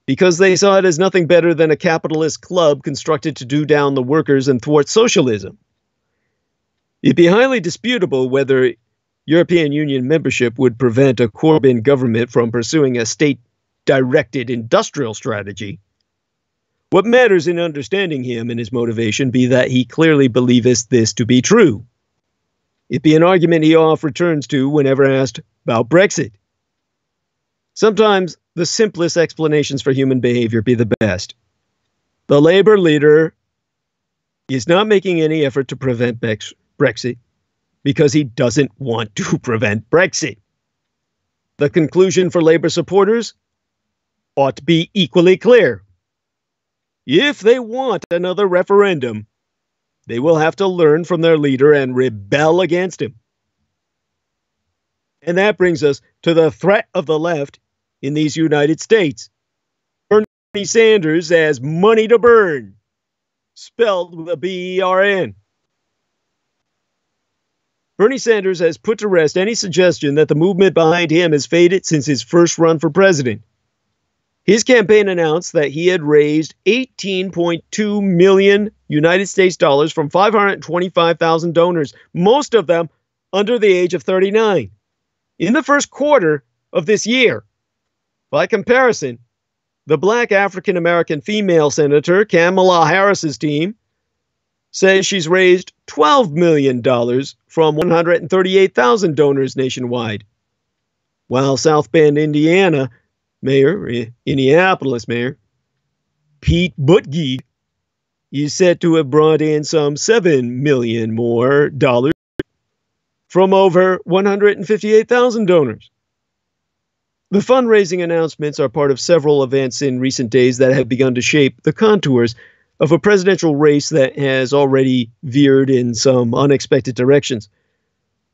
because they saw it as nothing better than a capitalist club constructed to do down the workers and thwart socialism. It'd be highly disputable whether European Union membership would prevent a Corbyn government from pursuing a state-directed industrial strategy. What matters in understanding him and his motivation be that he clearly believeth this to be true. It be an argument he oft returns to whenever asked about Brexit. Sometimes the simplest explanations for human behavior be the best. The Labour leader is not making any effort to prevent Brexit because he doesn't want to prevent Brexit. The conclusion for Labour supporters ought to be equally clear. If they want another referendum, they will have to learn from their leader and rebel against him. And that brings us to the threat of the left in these United States. Bernie Sanders has money to burn, spelled with a B-E-R-N. Bernie Sanders has put to rest any suggestion that the movement behind him has faded since his first run for president. His campaign announced that he had raised 18.2 million United States dollars from 525,000 donors, most of them under the age of 39, in the first quarter of this year. By comparison, the black African-American female senator, Kamala Harris's team, says she's raised $12 million from 138,000 donors nationwide, while South Bend, Indiana, Minneapolis Mayor Pete Buttigieg is said to have brought in some $7 million more dollars from over 158,000 donors. The fundraising announcements are part of several events in recent days that have begun to shape the contours of a presidential race that has already veered in some unexpected directions.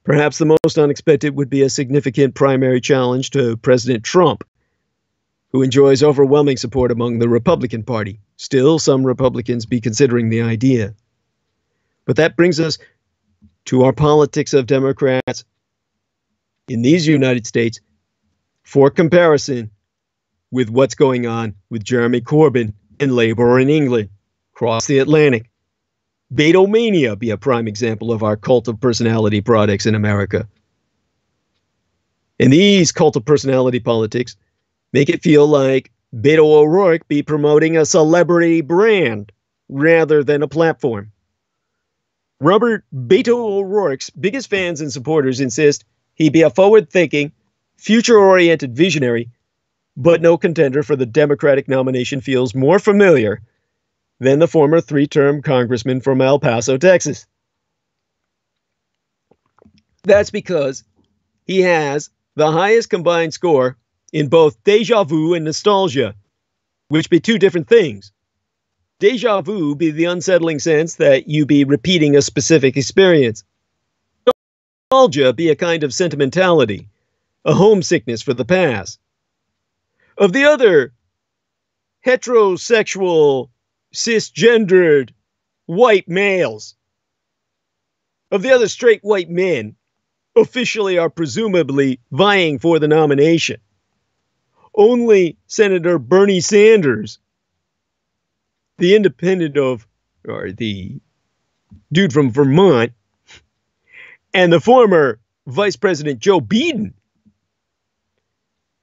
Perhaps the most unexpected would be a significant primary challenge to President Trump, who enjoys overwhelming support among the Republican Party. Still, some Republicans be considering the idea. But that brings us to our politics of Democrats in these United States for comparison with what's going on with Jeremy Corbyn and Labour in England, across the Atlantic. Betomania be a prime example of our cult of personality products in America. And these cult of personality politics make it feel like Beto O'Rourke be promoting a celebrity brand rather than a platform. Robert Beto O'Rourke's biggest fans and supporters insist he be a forward-thinking, future-oriented visionary, but no contender for the Democratic nomination feels more familiar than the former three-term congressman from El Paso, Texas. That's because he has the highest combined score in both deja vu and nostalgia, which be two different things. Deja vu be the unsettling sense that you be repeating a specific experience. Nostalgia be a kind of sentimentality, a homesickness for the past. Of the other heterosexual, cisgendered white males, of the other straight white men, officially are presumably vying for the nomination, only Senator Bernie Sanders, the independent or the dude from Vermont, and the former Vice President Joe Biden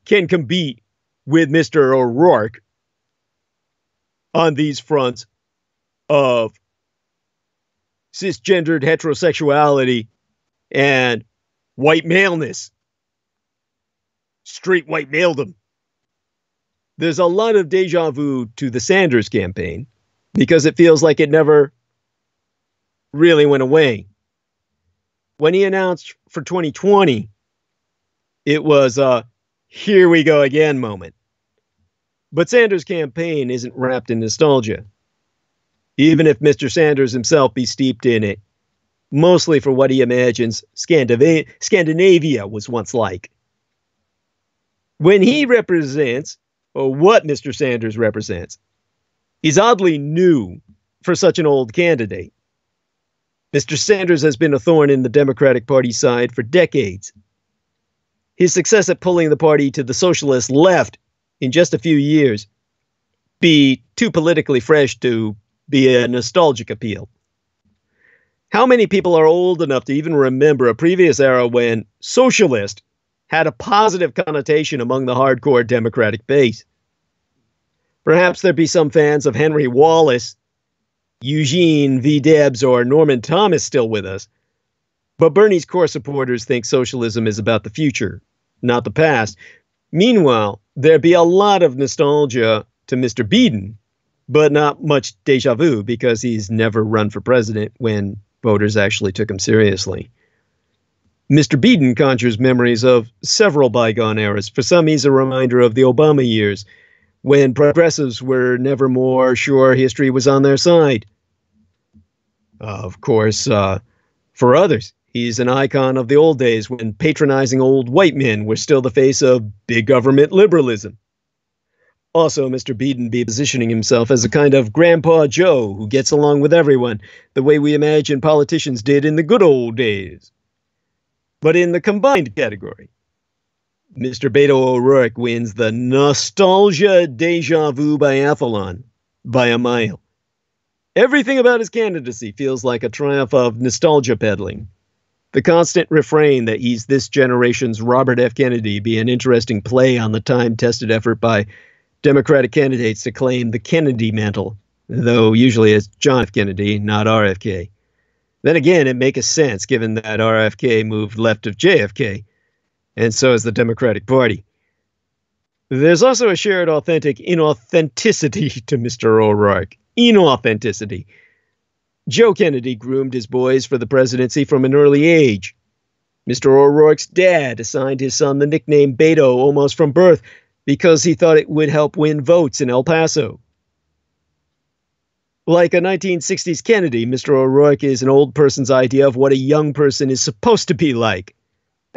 can compete with Mr. O'Rourke on these fronts of cisgendered heterosexuality and white maleness, straight white maledom. There's a lot of deja vu to the Sanders campaign because it feels like it never really went away. When he announced for 2020, it was a here we go again moment. But Sanders' campaign isn't wrapped in nostalgia, even if Mr. Sanders himself be steeped in it, mostly for what he imagines Scandinavia was once like. When he represents, or what Mr. Sanders represents, is oddly new for such an old candidate. Mr. Sanders has been a thorn in the Democratic Party side for decades. His success at pulling the party to the socialist left in just a few years be too politically fresh to be a nostalgic appeal. How many people are old enough to even remember a previous era when socialist had a positive connotation among the hardcore Democratic base? Perhaps there be some fans of Henry Wallace, Eugene V. Debs, or Norman Thomas still with us. But Bernie's core supporters think socialism is about the future, not the past. Meanwhile, there be a lot of nostalgia to Mr. Biden, but not much deja vu because he's never run for president when voters actually took him seriously. Mr. Biden conjures memories of several bygone eras. For some, he's a reminder of the Obama years, when progressives were never more sure history was on their side. Of course, for others, he's an icon of the old days when patronizing old white men were still the face of big government liberalism. Also, Mr. Biden be positioning himself as a kind of Grandpa Joe who gets along with everyone, the way we imagine politicians did in the good old days. But in the combined category, Mr. Beto O'Rourke wins the Nostalgia Deja Vu Biathlon by a mile. Everything about his candidacy feels like a triumph of nostalgia peddling. The constant refrain that he's this generation's Robert F. Kennedy be an interesting play on the time-tested effort by Democratic candidates to claim the Kennedy mantle, though usually it's John F. Kennedy, not RFK. Then again, it makes sense given that RFK moved left of JFK, and so is the Democratic Party. There's also a shared authentic inauthenticity to Mr. O'Rourke. Inauthenticity. Joe Kennedy groomed his boys for the presidency from an early age. Mr. O'Rourke's dad assigned his son the nickname Beto almost from birth because he thought it would help win votes in El Paso. Like a 1960s Kennedy, Mr. O'Rourke is an old person's idea of what a young person is supposed to be like,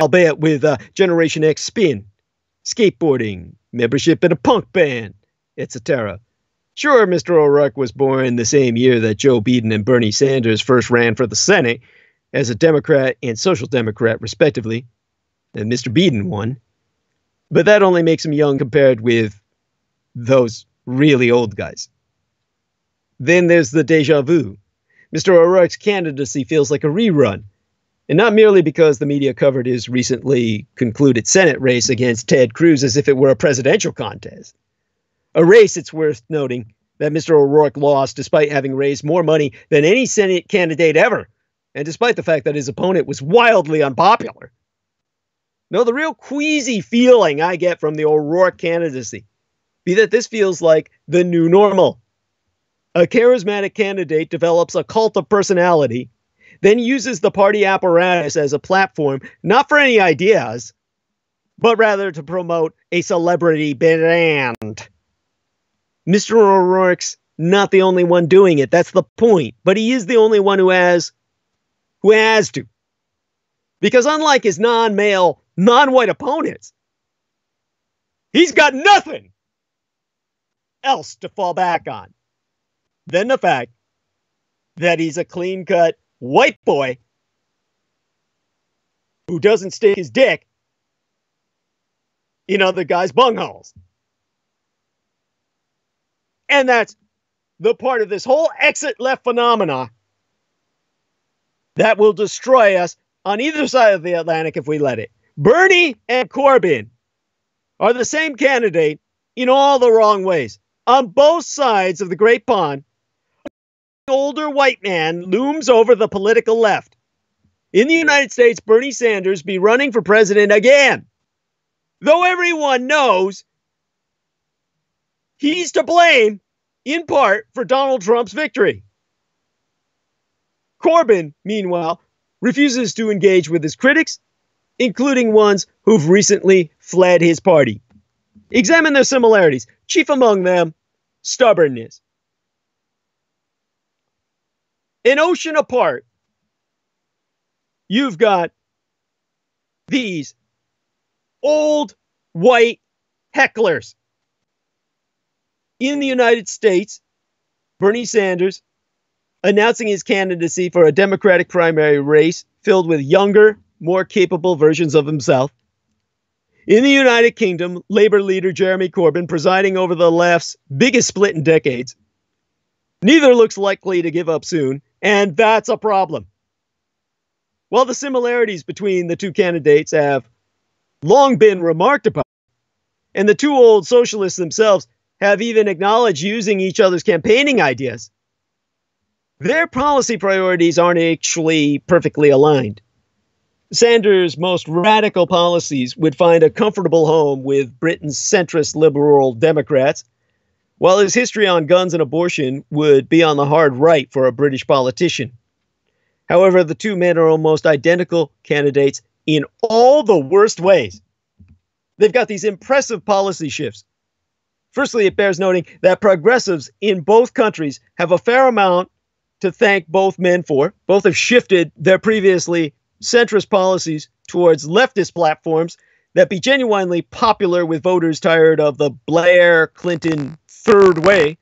albeit with Generation X spin, skateboarding, membership in a punk band, etc. Sure, Mr. O'Rourke was born the same year that Joe Biden and Bernie Sanders first ran for the Senate as a Democrat and Social Democrat, respectively, and Mr. Biden won. But that only makes him young compared with those really old guys. Then there's the deja vu. Mr. O'Rourke's candidacy feels like a rerun, and not merely because the media covered his recently concluded Senate race against Ted Cruz as if it were a presidential contest. A race, it's worth noting, that Mr. O'Rourke lost despite having raised more money than any Senate candidate ever, and despite the fact that his opponent was wildly unpopular. No, the real queasy feeling I get from the O'Rourke candidacy be that this feels like the new normal. A charismatic candidate develops a cult of personality, then uses the party apparatus as a platform, not for any ideas, but rather to promote a celebrity brand. Mr. O'Rourke's not the only one doing it, that's the point, but he is the only one who has to. Because unlike his non-male, non-white opponents, he's got nothing else to fall back on than the fact that he's a clean-cut white boy who doesn't stick his dick in other guys' bungholes. And that's the part of this whole exit left phenomena that will destroy us on either side of the Atlantic if we let it. Bernie and Corbyn are the same candidate in all the wrong ways. On both sides of the Great Pond, an older white man looms over the political left. In the United States, Bernie Sanders be running for president again, though everyone knows he's to blame, in part, for Donald Trump's victory. Corbyn, meanwhile, refuses to engage with his critics, including ones who've recently fled his party. Examine their similarities, chief among them, stubbornness. An ocean apart, you've got these old white hecklers. In the United States, Bernie Sanders announcing his candidacy for a Democratic primary race filled with younger, more capable versions of himself. In the United Kingdom, Labour leader Jeremy Corbyn presiding over the left's biggest split in decades. Neither looks likely to give up soon, and that's a problem. While the similarities between the two candidates have long been remarked upon, and the two old socialists themselves have even acknowledged using each other's campaigning ideas, their policy priorities aren't actually perfectly aligned. Sanders' most radical policies would find a comfortable home with Britain's centrist liberal Democrats, while his history on guns and abortion would be on the hard right for a British politician. However, the two men are almost identical candidates in all the worst ways. They've got these impressive policy shifts. Firstly, it bears noting that progressives in both countries have a fair amount to thank both men for. Both have shifted their previously centrist policies towards leftist platforms that be genuinely popular with voters tired of the Blair-Clinton third way.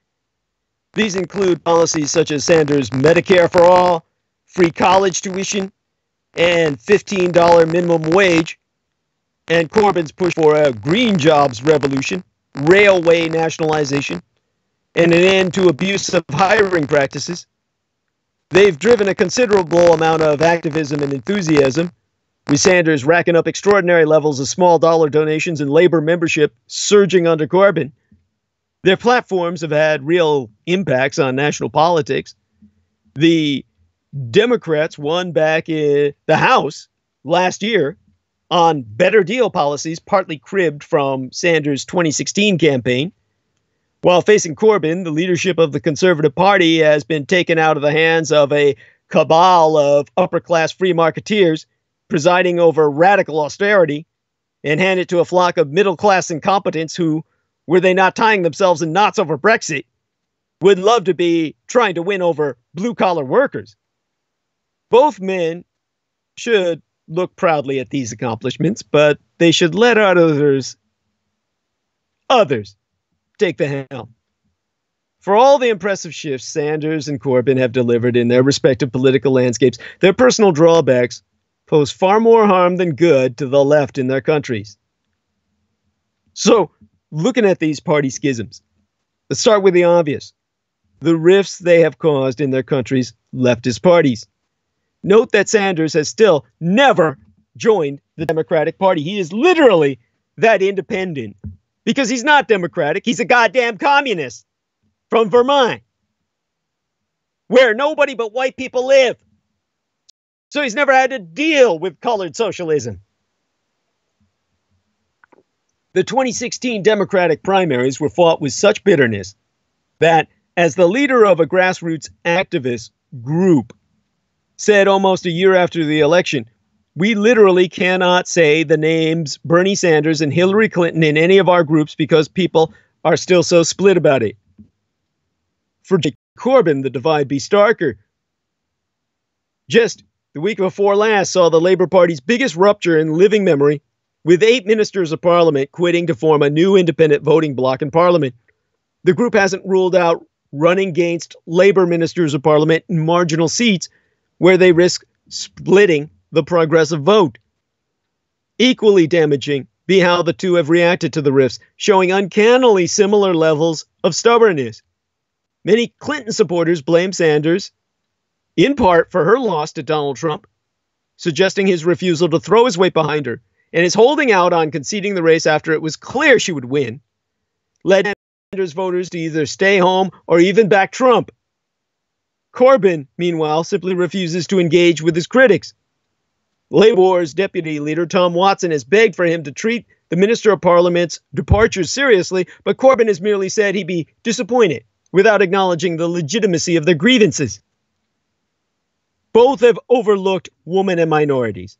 These include policies such as Sanders' Medicare for all, free college tuition, and $15 minimum wage, and Corbyn's push for a green jobs revolution, railway nationalization, and an end to abusive hiring practices. They've driven a considerable amount of activism and enthusiasm, with Sanders racking up extraordinary levels of small dollar donations and labor membership surging under Corbyn. Their platforms have had real impacts on national politics. The Democrats won back in the House last year on better deal policies, partly cribbed from Sanders' 2016 campaign. While facing Corbyn, the leadership of the Conservative Party has been taken out of the hands of a cabal of upper-class free marketeers presiding over radical austerity and handed to a flock of middle-class incompetents who, were they not tying themselves in knots over Brexit, would love to be trying to win over blue-collar workers. Both men should look proudly at these accomplishments, but they should let others take the helm. For all the impressive shifts Sanders and Corbyn have delivered in their respective political landscapes, their personal drawbacks pose far more harm than good to the left in their countries. So, looking at these party schisms, let's start with the obvious: the rifts they have caused in their country's leftist parties. Note that Sanders has still never joined the Democratic Party. He is literally that independent. Because he's not Democratic, he's a goddamn communist from Vermont, where nobody but white people live. So he's never had to deal with colored socialism. The 2016 Democratic primaries were fought with such bitterness that, as the leader of a grassroots activist group said almost a year after the election, we literally cannot say the names Bernie Sanders and Hillary Clinton in any of our groups because people are still so split about it. For Corbyn, the divide be starker. Just the week before last saw the Labour Party's biggest rupture in living memory, with 8 ministers of Parliament quitting to form a new independent voting bloc in Parliament. The group hasn't ruled out running against Labour ministers of Parliament in marginal seats where they risk splitting the progressive vote. Equally damaging be how the two have reacted to the rifts, showing uncannily similar levels of stubbornness. Many Clinton supporters blame Sanders, in part for her loss to Donald Trump, suggesting his refusal to throw his weight behind her, and his holding out on conceding the race after it was clear she would win, led Sanders voters to either stay home or even back Trump. Corbyn, meanwhile, simply refuses to engage with his critics. Labour's deputy leader, Tom Watson, has begged for him to treat the Minister of Parliament's departure seriously, but Corbyn has merely said he'd be disappointed without acknowledging the legitimacy of their grievances. Both have overlooked women and minorities.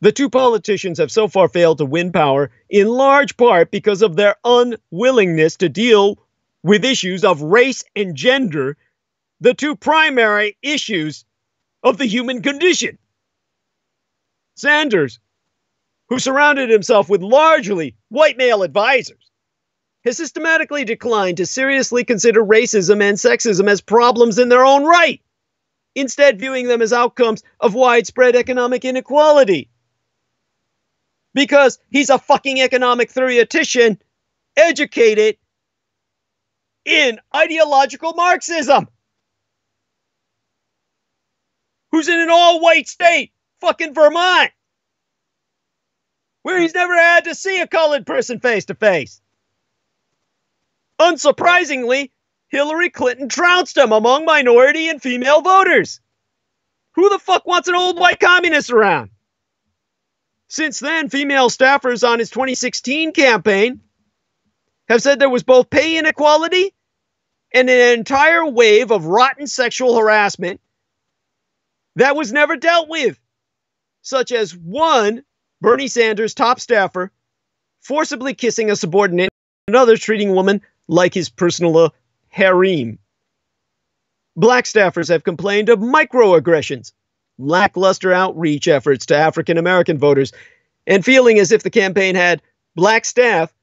The two politicians have so far failed to win power in large part because of their unwillingness to deal with issues of race and gender, the two primary issues of the human condition. Sanders, who surrounded himself with largely white male advisors, has systematically declined to seriously consider racism and sexism as problems in their own right, instead viewing them as outcomes of widespread economic inequality. Because he's a fucking economic theoretician educated in ideological Marxism, who's in an all-white state, fucking Vermont, where he's never had to see a colored person face to face. Unsurprisingly, Hillary Clinton trounced him among minority and female voters. Who the fuck wants an old white communist around? Since then, female staffers on his 2016 campaign have said there was both pay inequality and an entire wave of rotten sexual harassment that was never dealt with, such as one, Bernie Sanders' top staffer, forcibly kissing a subordinate, and others treating a woman like his personal harem. Black staffers have complained of microaggressions, lackluster outreach efforts to African American voters, and feeling as if the campaign had black staff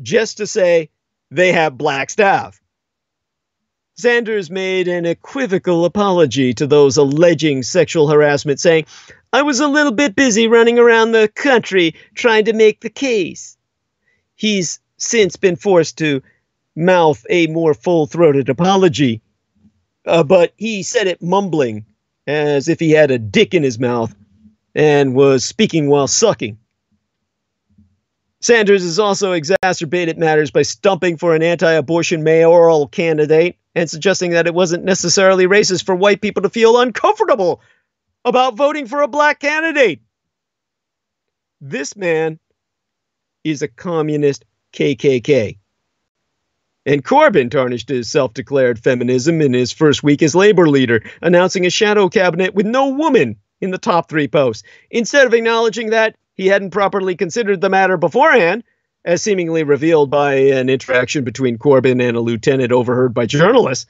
just to say they have black staff. Sanders made an equivocal apology to those alleging sexual harassment, saying, "I was a little bit busy running around the country trying to make the case." He's since been forced to mouth a more full-throated apology, but he said it mumbling, as if he had a dick in his mouth and was speaking while sucking. Sanders has also exacerbated matters by stumping for an anti-abortion mayoral candidate and suggesting that it wasn't necessarily racist for white people to feel uncomfortable about voting for a black candidate. This man is a communist KKK. And Corbyn tarnished his self-declared feminism in his first week as Labour leader, announcing a shadow cabinet with no woman in the top 3 posts, instead of acknowledging that he hadn't properly considered the matter beforehand, as seemingly revealed by an interaction between Corbyn and a lieutenant overheard by journalists.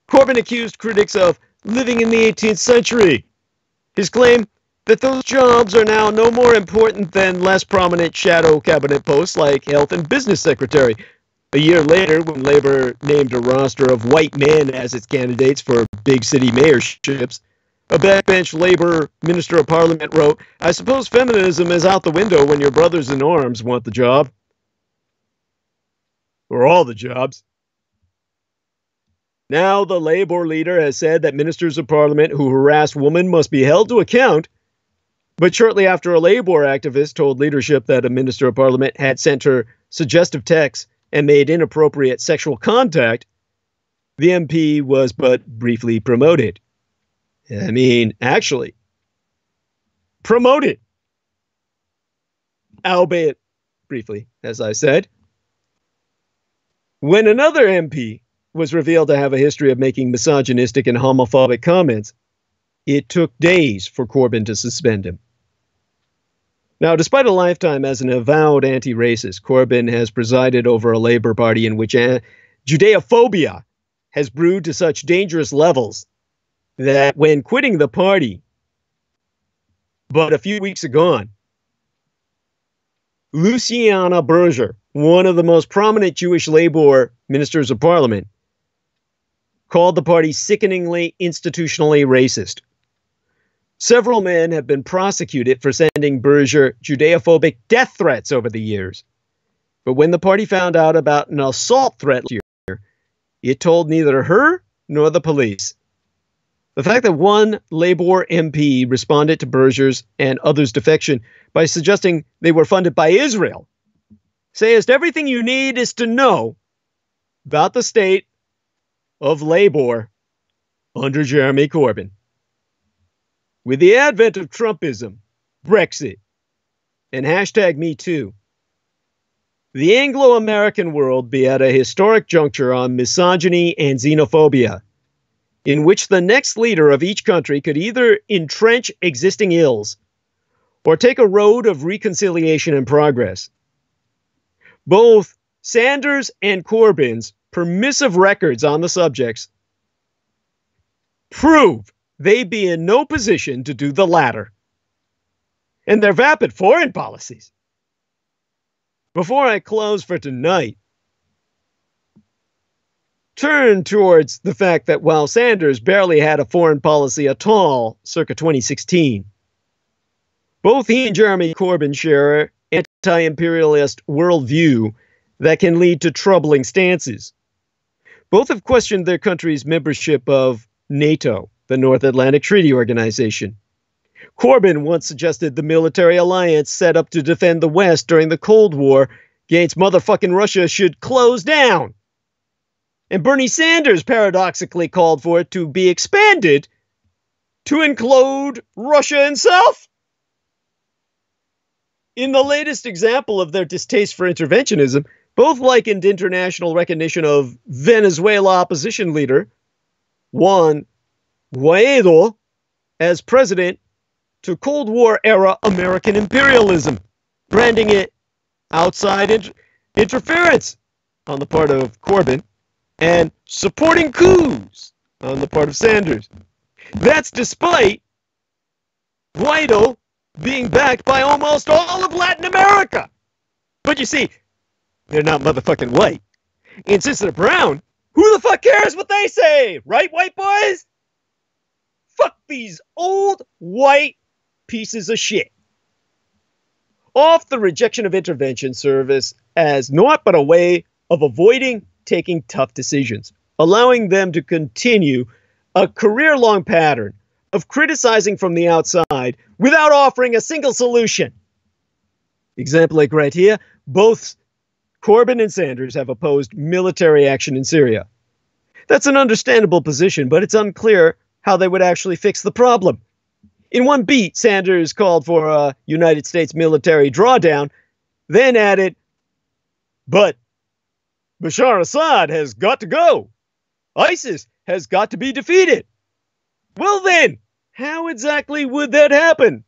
Corbyn accused critics of living in the 18th century. His claim that those jobs are now no more important than less prominent shadow cabinet posts like health and business secretary. A year later, when Labour named a roster of white men as its candidates for big city mayorships, a backbench Labour Minister of Parliament wrote, "I suppose feminism is out the window when your brothers in arms want the job." Or all the jobs. Now the Labour leader has said that ministers of Parliament who harass women must be held to account, but shortly after a Labour activist told leadership that a minister of Parliament had sent her suggestive texts and made inappropriate sexual contact, the MP was but briefly promoted. I mean, actually, promoted. Albeit briefly, as I said. When another MP was revealed to have a history of making misogynistic and homophobic comments, it took days for Corbyn to suspend him. Now, despite a lifetime as an avowed anti-racist, Corbyn has presided over a Labour Party in which Judeophobia has brewed to such dangerous levels that when quitting the party, but a few weeks ago, Luciana Berger, one of the most prominent Jewish Labour ministers of Parliament, called the party sickeningly institutionally racist. Several men have been prosecuted for sending Berger Judeophobic death threats over the years. But when the party found out about an assault threat last year, it told neither her nor the police. The fact that one Labour MP responded to Berger's and others' defection by suggesting they were funded by Israel says everything you need is to know about the state of Labour under Jeremy Corbyn. With the advent of Trumpism, Brexit, and #MeToo, the Anglo-American world be at a historic juncture on misogyny and xenophobia, in which the next leader of each country could either entrench existing ills or take a road of reconciliation and progress. Both Sanders and Corbyn's permissive records on the subjects prove they be in no position to do the latter, and their vapid foreign policies. Before I close for tonight, turn towards the fact that while Sanders barely had a foreign policy at all circa 2016, both he and Jeremy Corbyn share an anti-imperialist worldview that can lead to troubling stances. Both have questioned their country's membership of NATO, the North Atlantic Treaty Organization. Corbyn once suggested the military alliance set up to defend the West during the Cold War against motherfucking Russia should close down. And Bernie Sanders paradoxically called for it to be expanded to include Russia itself. In the latest example of their distaste for interventionism, both likened international recognition of Venezuela opposition leader Juan Guaido as president to Cold War-era American imperialism, branding it outside interference on the part of Corbyn and supporting coups on the part of Sanders. That's despite Guaido being backed by almost all of Latin America. But you see, they're not motherfucking white. And since they're brown, who the fuck cares what they say? Right, white boys? Fuck these old white pieces of shit. Off the rejection of intervention service as naught but a way of avoiding taking tough decisions, allowing them to continue a career-long pattern of criticizing from the outside without offering a single solution. Example like right here, both Corbyn and Sanders have opposed military action in Syria. That's an understandable position, but it's unclear how they would actually fix the problem. In one beat, Sanders called for a United States military drawdown, then added, but Bashar Assad has got to go. ISIS has got to be defeated. Well then, how exactly would that happen?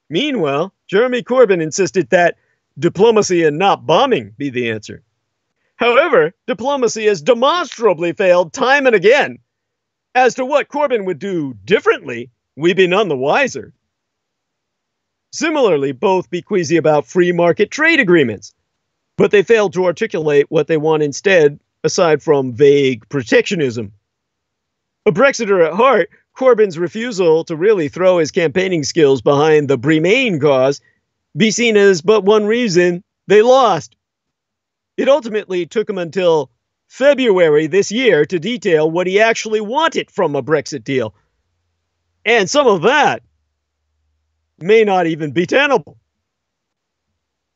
Meanwhile, Jeremy Corbyn insisted that diplomacy and not bombing be the answer. However, diplomacy has demonstrably failed time and again. As to what Corbyn would do differently, we'd be none the wiser. Similarly, both be queasy about free market trade agreements, but they failed to articulate what they want instead, aside from vague protectionism. A Brexiter at heart, Corbyn's refusal to really throw his campaigning skills behind the Remain cause be seen as but one reason they lost. It ultimately took him until February this year to detail what he actually wanted from a Brexit deal. And some of that may not even be tenable.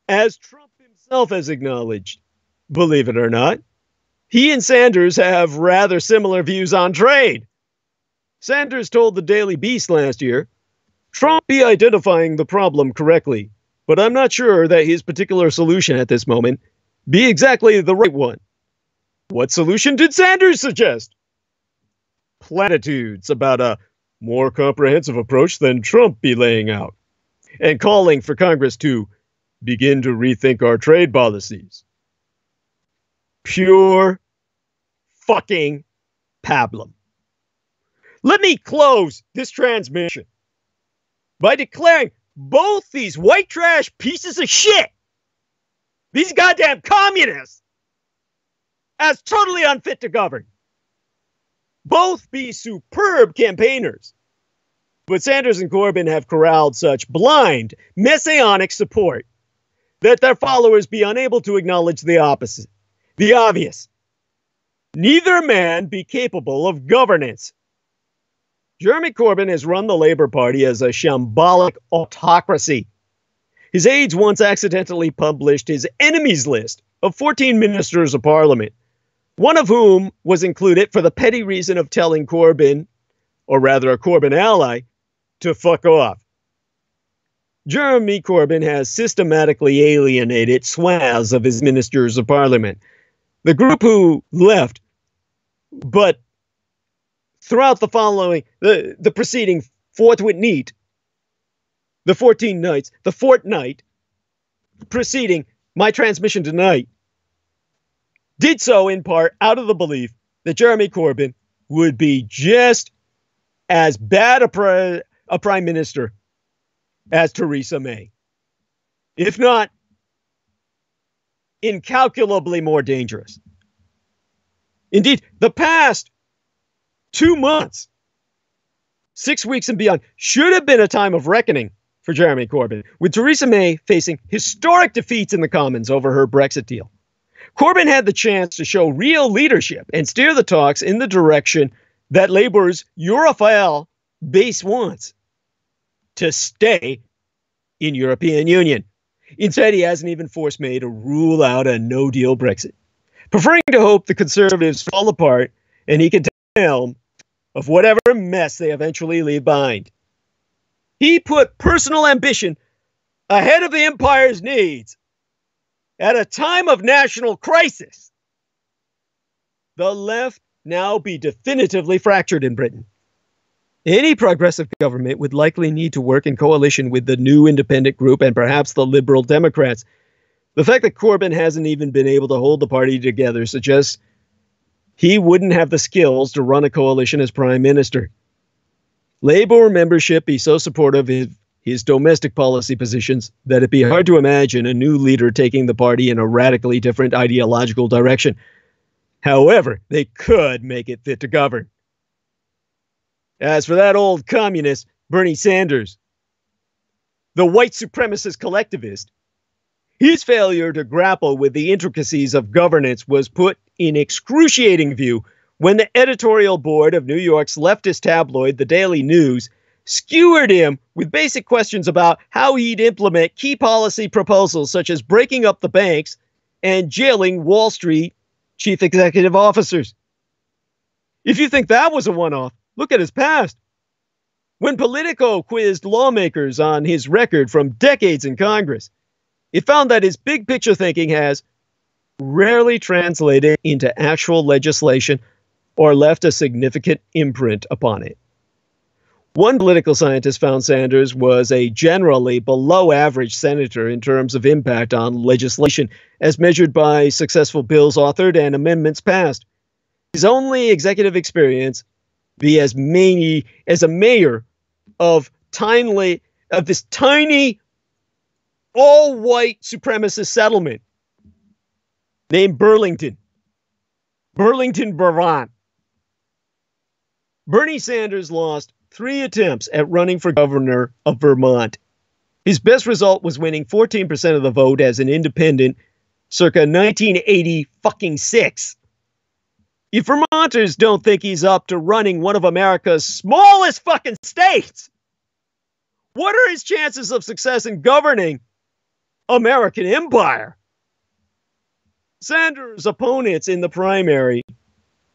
As Trump himself has acknowledged, believe it or not, he and Sanders have rather similar views on trade. Sanders told the Daily Beast last year, Trump be identifying the problem correctly, but I'm not sure that his particular solution at this moment be exactly the right one. What solution did Sanders suggest? Platitudes about a more comprehensive approach than Trump be laying out, and calling for Congress to begin to rethink our trade policies. Pure fucking pablum. Let me close this transmission by declaring both these white trash pieces of shit, these goddamn communists, as totally unfit to govern. Both be superb campaigners, but Sanders and Corbyn have corralled such blind, messianic support that their followers be unable to acknowledge the opposite, the obvious. Neither man be capable of governance. Jeremy Corbyn has run the Labour Party as a shambolic autocracy. His aides once accidentally published his enemies list of 14 ministers of parliament, one of whom was included for the petty reason of telling Corbyn, or rather a Corbyn ally, to fuck off. Jeremy Corbyn has systematically alienated swaths of his ministers of parliament. The group who left, but throughout the following, the preceding fortnight, the 14 nights, the fortnight preceding my transmission tonight, did so in part out of the belief that Jeremy Corbyn would be just as bad a prime minister as Theresa May, if not incalculably more dangerous. Indeed, the past 2 months, 6 weeks and beyond, should have been a time of reckoning for Jeremy Corbyn, with Theresa May facing historic defeats in the Commons over her Brexit deal. Corbyn had the chance to show real leadership and steer the talks in the direction that Labour's Europhile base wants, to stay in European Union. Instead, he hasn't even forced May to rule out a no-deal Brexit. preferring to hope the conservatives fall apart and he can take the helm of whatever mess they eventually leave behind. He put personal ambition ahead of the empire's needs at a time of national crisis. The left now be definitively fractured in Britain. Any progressive government would likely need to work in coalition with the new independent group and perhaps the Liberal Democrats. The fact that Corbyn hasn't even been able to hold the party together suggests he wouldn't have the skills to run a coalition as Prime Minister. Labour membership be so supportive of his domestic policy positions that it'd be hard to imagine a new leader taking the party in a radically different ideological direction. However, they could make it fit to govern. As for that old communist, Bernie Sanders, the white supremacist collectivist, his failure to grapple with the intricacies of governance was put in excruciating view when the editorial board of New York's leftist tabloid, The Daily News, skewered him with basic questions about how he'd implement key policy proposals such as breaking up the banks and jailing Wall Street chief executive officers. If you think that was a one-off, look at his past. When Politico quizzed lawmakers on his record from decades in Congress, it found that his big picture thinking has rarely translated into actual legislation or left a significant imprint upon it. One political scientist found Sanders was a generally below average senator in terms of impact on legislation as measured by successful bills authored and amendments passed. His only executive experience be as a mayor of this tiny all-white supremacist settlement named Burlington, Vermont. Bernie Sanders lost 3 attempts at running for governor of Vermont. His best result was winning 14% of the vote as an independent circa 1986. If Vermonters don't think he's up to running one of America's smallest fucking states, what are his chances of success in governing American empire? Sanders' opponents in the primary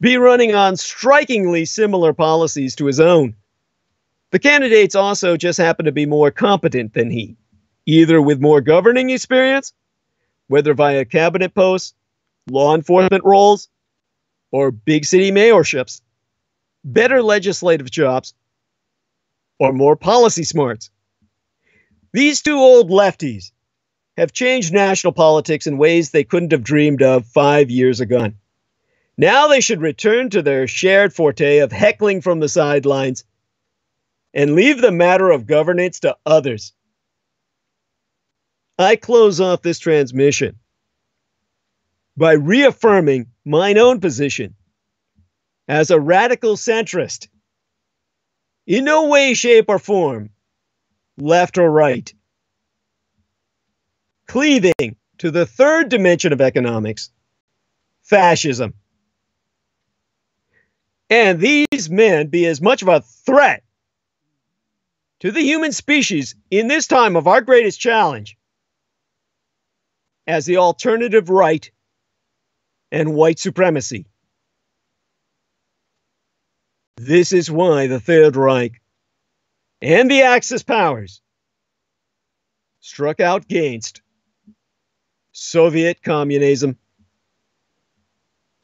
be running on strikingly similar policies to his own. The candidates also just happen to be more competent than he, either with more governing experience, whether via cabinet posts, law enforcement roles, or big city mayorships, better legislative jobs, or more policy smarts. These two old lefties have changed national politics in ways they couldn't have dreamed of 5 years ago. Now they should return to their shared forte of heckling from the sidelines and leave the matter of governance to others. I close off this transmission by reaffirming mine own position as a radical centrist. In no way, shape, or form, left or right. Cleaving to the third dimension of economics, fascism. And these men be as much of a threat to the human species in this time of our greatest challenge as the alternative right and white supremacy. This is why the Third Reich and the Axis powers struck out against Soviet communism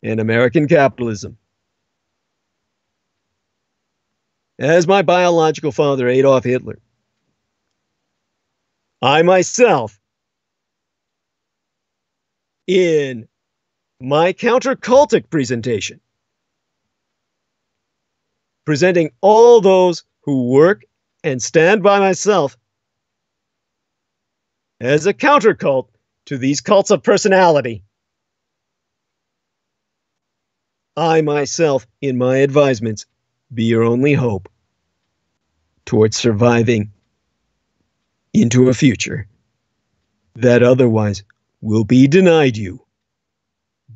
and American capitalism. As my biological father, Adolf Hitler, I myself, in my counter-cultic presentation, presenting all those who work and stand by myself as a counter-cult to these cults of personality. I myself, in my advisements, be your only hope towards surviving into a future that otherwise will be denied you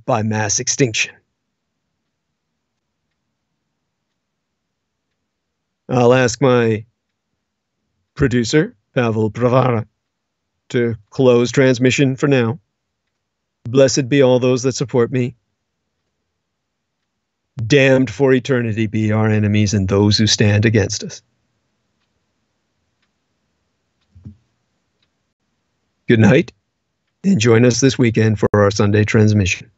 by mass extinction. I'll ask my producer, Pavel Pravara, to close transmission for now. Blessed be all those that support me Damned for eternity be our enemies and those who stand against us. Good night, and join us this weekend for our Sunday transmission.